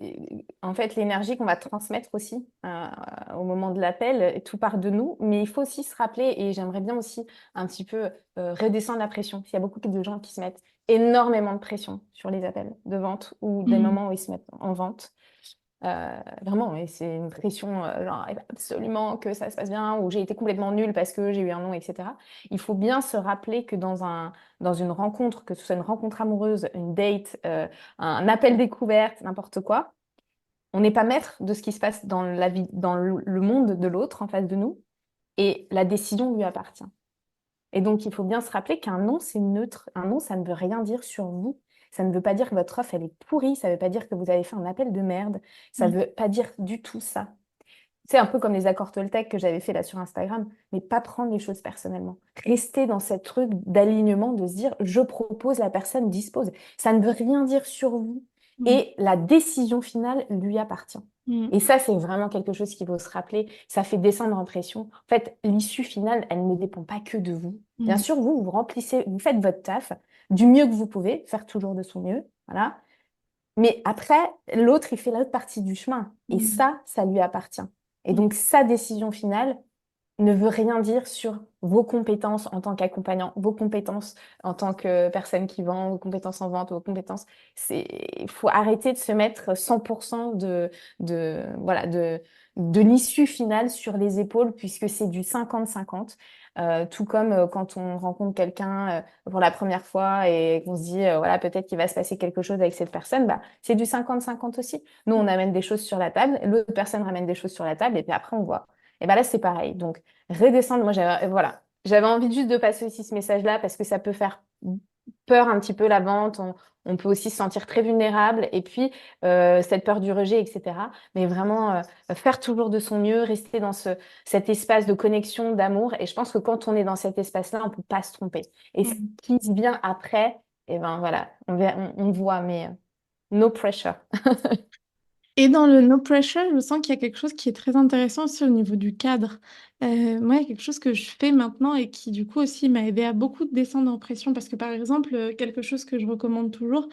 en fait l'énergie qu'on va transmettre aussi au moment de l'appel, tout part de nous, mais il faut aussi se rappeler, et j'aimerais bien aussi un petit peu redescendre la pression. Il y a beaucoup de gens qui se mettent énormément de pression sur les appels de vente ou des Mm. moments où ils se mettent en vente. Vraiment, et c'est une pression, genre, il faut absolument que ça se passe bien, ou j'ai été complètement nulle parce que j'ai eu un non, etc. Il faut bien se rappeler que dans une rencontre, que ce soit une rencontre amoureuse, une date, un appel découverte, n'importe quoi, on n'est pas maître de ce qui se passe dans la vie, dans le monde de l'autre en face de nous, et la décision lui appartient. Et donc, il faut bien se rappeler qu'un non, c'est neutre. Un non, ça ne veut rien dire sur vous. Ça ne veut pas dire que votre offre, elle est pourrie. Ça ne veut pas dire que vous avez fait un appel de merde. Ça ne Mm. veut pas dire du tout ça. C'est un peu comme les accords Toltec que j'avais fait là sur Instagram, mais pas prendre les choses personnellement. Rester dans cette truc d'alignement, de se dire, je propose, la personne dispose. Ça ne veut rien dire sur vous. Mm. Et la décision finale lui appartient. Et Mm. ça, c'est vraiment quelque chose qu'il faut se rappeler. Ça fait descendre en pression. En fait, l'issue finale, elle ne dépend pas que de vous. Bien Mm. sûr, vous remplissez, vous faites votre taf du mieux que vous pouvez, faire toujours de son mieux. Voilà. Mais après, l'autre, il fait l'autre partie du chemin. Et Mm. ça lui appartient. Et Mm. donc, sa décision finale ne veut rien dire sur vos compétences en tant qu'accompagnant, vos compétences en tant que personne qui vend, vos compétences en vente, vos compétences. Il faut arrêter de se mettre 100% voilà, de l'issue finale sur les épaules, puisque c'est du 50-50. Tout comme quand on rencontre quelqu'un pour la première fois et qu'on se dit, voilà, peut-être qu'il va se passer quelque chose avec cette personne, bah, c'est du 50-50 aussi. Nous, on amène des choses sur la table, l'autre personne ramène des choses sur la table, et puis après, on voit. Et ben là, c'est pareil. Donc, redescendre, moi, voilà. J'avais envie juste de passer aussi ce message-là parce que ça peut faire peur un petit peu la vente. On peut aussi se sentir très vulnérable. Et puis, cette peur du rejet, etc. Mais vraiment, faire toujours de son mieux, rester dans cet espace de connexion, d'amour. Et je pense que quand on est dans cet espace-là, on ne peut pas se tromper. Et ce Mm. qui vient après, Et ben voilà, on voit, mais no pressure. Et dans le no pressure, je sens qu'il y a quelque chose qui est très intéressant aussi au niveau du cadre. Moi, il y a quelque chose que je fais maintenant et qui, du coup, aussi m'a aidé à beaucoup descendre en pression. Parce que, par exemple, quelque chose que je recommande toujours,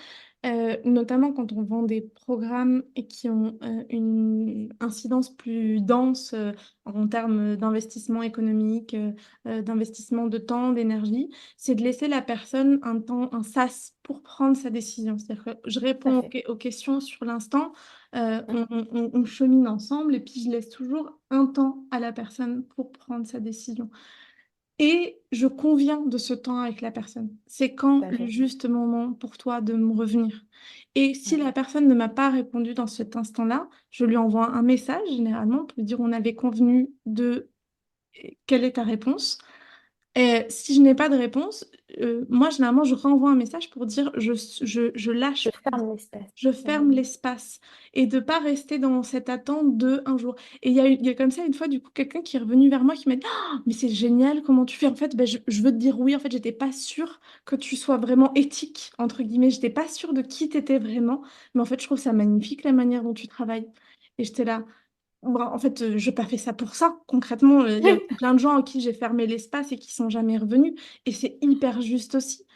notamment quand on vend des programmes et qui ont une incidence plus dense en termes d'investissement économique, d'investissement de temps, d'énergie, c'est de laisser la personne un temps, un sas pour prendre sa décision. C'est-à-dire que je Tout à réponds fait. aux questions sur l'instant. Mhm. On chemine ensemble et puis je laisse toujours un temps à la personne pour prendre sa décision. Et je conviens de ce temps avec la personne. C'est Tout quand à le fait. juste moment pour toi de me revenir. Et si Ouais. la personne ne m'a pas répondu dans cet instant-là, je lui envoie un message généralement pour lui dire on avait convenu de quelle est ta réponse. Et si je n'ai pas de réponse, moi, généralement, je renvoie un message pour dire je Je lâche prise, ferme l'espace. je Ouais. ferme l'espace et de pas rester dans cette attente de un jour. Et il y a comme ça une fois, du coup, quelqu'un qui est revenu vers moi qui m'a dit «Ah, mais c'est génial, comment tu fais?» En fait, ben, je veux te dire oui, en fait, j'étais pas sûre que tu sois vraiment éthique, entre guillemets. J'étais pas sûre de qui t'étais vraiment. Mais en fait, je trouve ça magnifique la manière dont tu travailles. Et j'étais là. Bon, en fait, je n'ai pas fait ça pour ça. Concrètement, il y a aussi plein de gens à qui j'ai fermé l'espace et qui sont jamais revenus. Et c'est hyper juste aussi.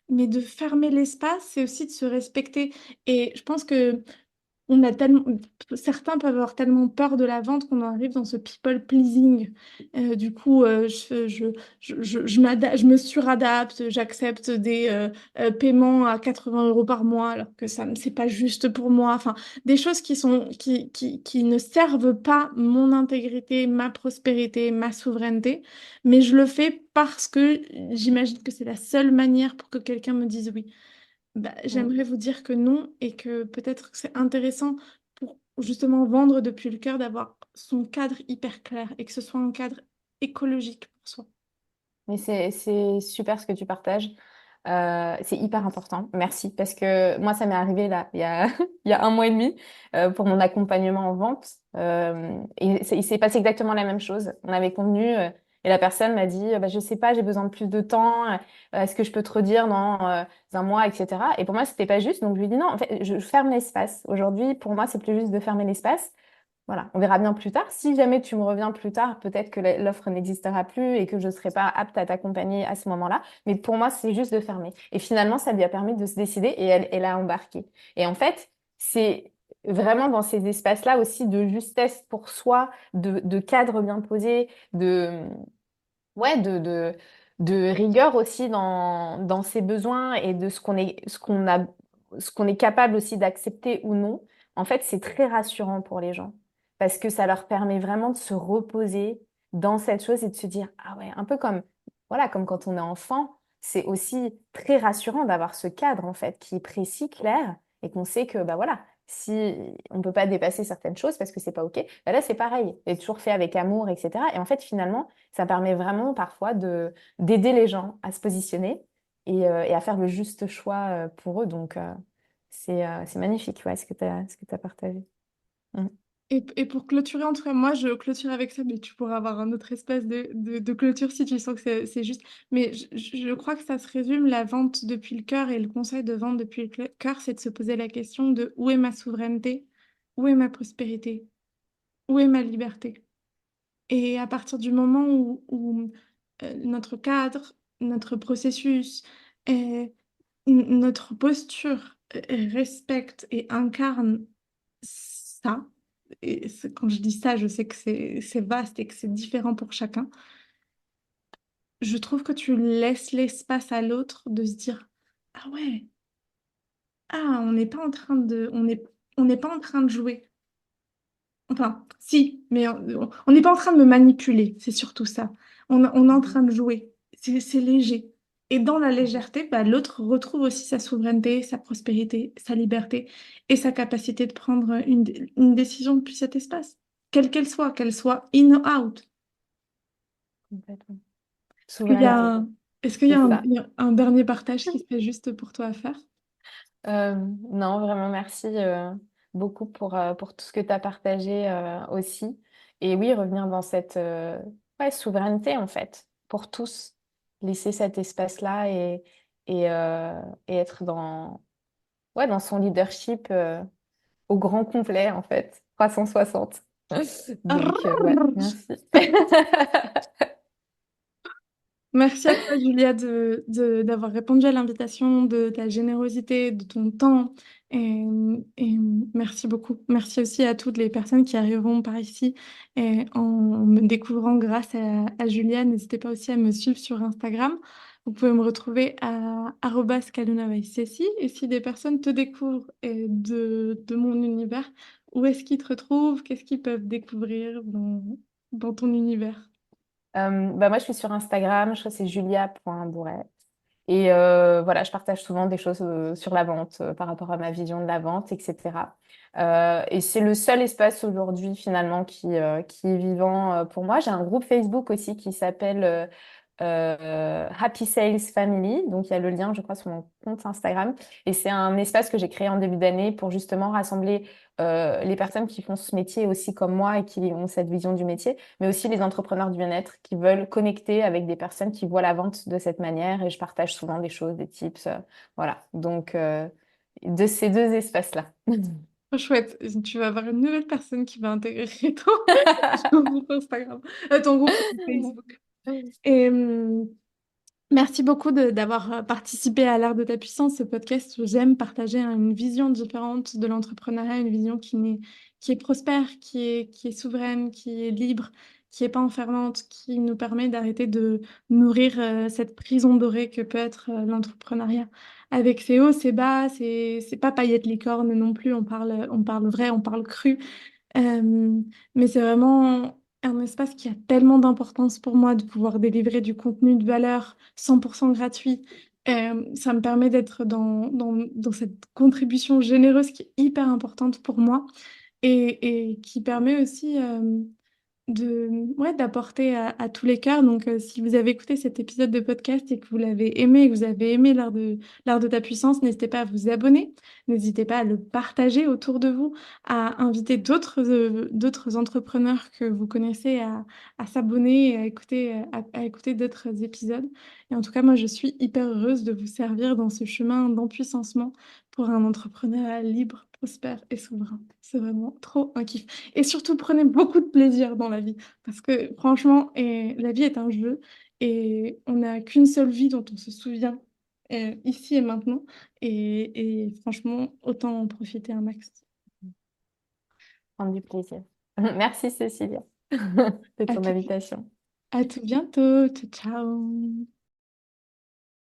Mais de fermer l'espace, c'est aussi de se respecter. Et je pense que on a tellement, certains peuvent avoir tellement peur de la vente qu'on en arrive dans ce people pleasing. Du coup, je me suradapte, j'accepte des paiements à 80 euros par mois alors que ça, c'est pas juste pour moi. Enfin, des choses qui ne servent pas mon intégrité, ma prospérité, ma souveraineté, mais je le fais parce que j'imagine que c'est la seule manière pour que quelqu'un me dise oui. Bah, Mm. j'aimerais vous dire que non et que peut-être que c'est intéressant pour justement vendre depuis le cœur d'avoir son cadre hyper clair et que ce soit un cadre écologique pour soi. Mais c'est super ce que tu partages. C'est hyper important. Merci. Parce que moi, ça m'est arrivé là, il y a, il y a un mois et demi, pour mon accompagnement en vente. Il s'est passé exactement la même chose. On avait convenu, et la personne m'a dit, bah, je sais pas, j'ai besoin de plus de temps. Est-ce que je peux te redire dans un mois, etc. Et pour moi, c'était pas juste. Donc, je lui ai dit non, en fait, je ferme l'espace. Aujourd'hui, pour moi, c'est plus juste de fermer l'espace. Voilà, on verra bien plus tard. Si jamais tu me reviens plus tard, peut-être que l'offre n'existera plus et que je ne serai pas apte à t'accompagner à ce moment-là. Mais pour moi, c'est juste de fermer. Et finalement, ça lui a permis de se décider et elle a embarqué. Et en fait, c'est vraiment dans ces espaces-là aussi de justesse pour soi, de cadre bien posé, ouais, de rigueur aussi dans ses besoins et de ce qu'on est capable aussi d'accepter ou non. En fait, c'est très rassurant pour les gens parce que ça leur permet vraiment de se reposer dans cette chose et de se dire, ah ouais, un peu comme, voilà, comme quand on est enfant, c'est aussi très rassurant d'avoir ce cadre, en fait, qui est précis, clair et qu'on sait que, bah voilà, si on peut pas dépasser certaines choses parce que c'est pas OK, bah là, c'est pareil. C'est toujours fait avec amour, etc. Et en fait, finalement, ça permet vraiment parfois d'aider les gens à se positionner et à faire le juste choix pour eux. Donc, c'est magnifique, ouais, ce que tu as partagé. Mm. Et pour clôturer, en tout cas, moi, je clôture avec ça, mais tu pourras avoir un autre espace de clôture si tu sens que c'est juste. Mais je crois que ça se résume, la vente depuis le cœur et le conseil de vente depuis le cœur, c'est de se poser la question de où est ma souveraineté, où est ma prospérité, où est ma liberté. Et à partir du moment où notre cadre, notre processus, et notre posture respecte et incarne ça, et quand je dis ça, je sais que c'est vaste et que c'est différent pour chacun, je trouve que tu laisses l'espace à l'autre de se dire, ah ouais, ah, on n'est pas en train de, on n'est pas en train de jouer. Enfin, si, mais on n'est pas en train de me manipuler, c'est surtout ça. On est en Mhm. train de jouer, c'est léger. Et dans la légèreté, bah, l'autre retrouve aussi sa souveraineté, sa prospérité, sa liberté et sa capacité de prendre une décision depuis cet espace, quelle qu'elle soit in ou out. Complètement. Il y a Souveraineté, Est-ce qu'il y c'est a ça. il y a un dernier partage qui serait juste pour toi à faire? Non, vraiment, merci beaucoup pour tout ce que tu as partagé aussi. Et oui, revenir dans cette ouais, souveraineté, en fait, pour tous. Laisser cet espace-là et être ouais, dans son leadership au grand complet, en fait, 360. Donc, ouais, merci. Merci à toi, Julia, d'avoir répondu à l'invitation, de ta générosité, de ton temps. Et, et merci beaucoup. Merci aussi à toutes les personnes qui arriveront par ici et en me découvrant grâce à Julia. N'hésitez pas aussi à me suivre sur Instagram. Vous pouvez me retrouver à @kalunavaisesi. Et si des personnes te découvrent de mon univers, où est-ce qu'ils te retrouvent? Qu'est-ce qu'ils peuvent découvrir dans ton univers? Bah moi, je suis sur Instagram, je crois que c'est julia.bourret. Et voilà, je partage souvent des choses sur la vente par rapport à ma vision de la vente, etc. Et c'est le seul espace aujourd'hui finalement qui est vivant pour moi. J'ai un groupe Facebook aussi qui s'appelle Happy Sales Family. Donc il y a le lien, je crois, sur mon compte Instagram. Et c'est un espace que j'ai créé en début d'année pour justement rassembler les personnes qui font ce métier aussi comme moi et qui ont cette vision du métier, mais aussi les entrepreneurs du bien-être qui veulent connecter avec des personnes qui voient la vente de cette manière. Et je partage souvent des choses, des tips. Voilà. Donc, de ces deux espaces-là. Trop chouette. Tu vas avoir une nouvelle personne qui va intégrer ton groupe Instagram, ton groupe Facebook. Et merci beaucoup d'avoir participé à l'Art de ta puissance, ce podcast où j'aime partager une vision différente de l'entrepreneuriat, une vision qui est prospère, qui est souveraine, qui est libre, qui est pas enfermante, qui nous permet d'arrêter de nourrir cette prison dorée que peut être l'entrepreneuriat. Avec ses hauts, ses bas, c'est pas paillettes licorne non plus, on parle vrai, on parle cru. Euh, mais c'est vraiment un espace qui a tellement d'importance pour moi de pouvoir délivrer du contenu de valeur 100% gratuit. Ça me permet d'être dans cette contribution généreuse qui est hyper importante pour moi et qui permet aussi ouais, d'apporter à tous les cœurs. Donc, si vous avez écouté cet épisode de podcast et que vous l'avez aimé, et que vous avez aimé l'art de ta puissance, n'hésitez pas à vous abonner, n'hésitez pas à le partager autour de vous, à inviter d'autres entrepreneurs que vous connaissez à s'abonner et à écouter d'autres épisodes. Et en tout cas, moi, je suis hyper heureuse de vous servir dans ce chemin d'empuissancement pour un entrepreneuriat libre, prospère et souverain. C'est vraiment trop un kiff. Et surtout, prenez beaucoup de plaisir dans la vie. Parce que franchement, la vie est un jeu et on n'a qu'une seule vie dont on se souvient ici et maintenant. Et franchement, autant en profiter un max. Prendre du plaisir. Merci, Cécilia, de À ton tout, invitation. à tout bientôt. Ciao, ciao.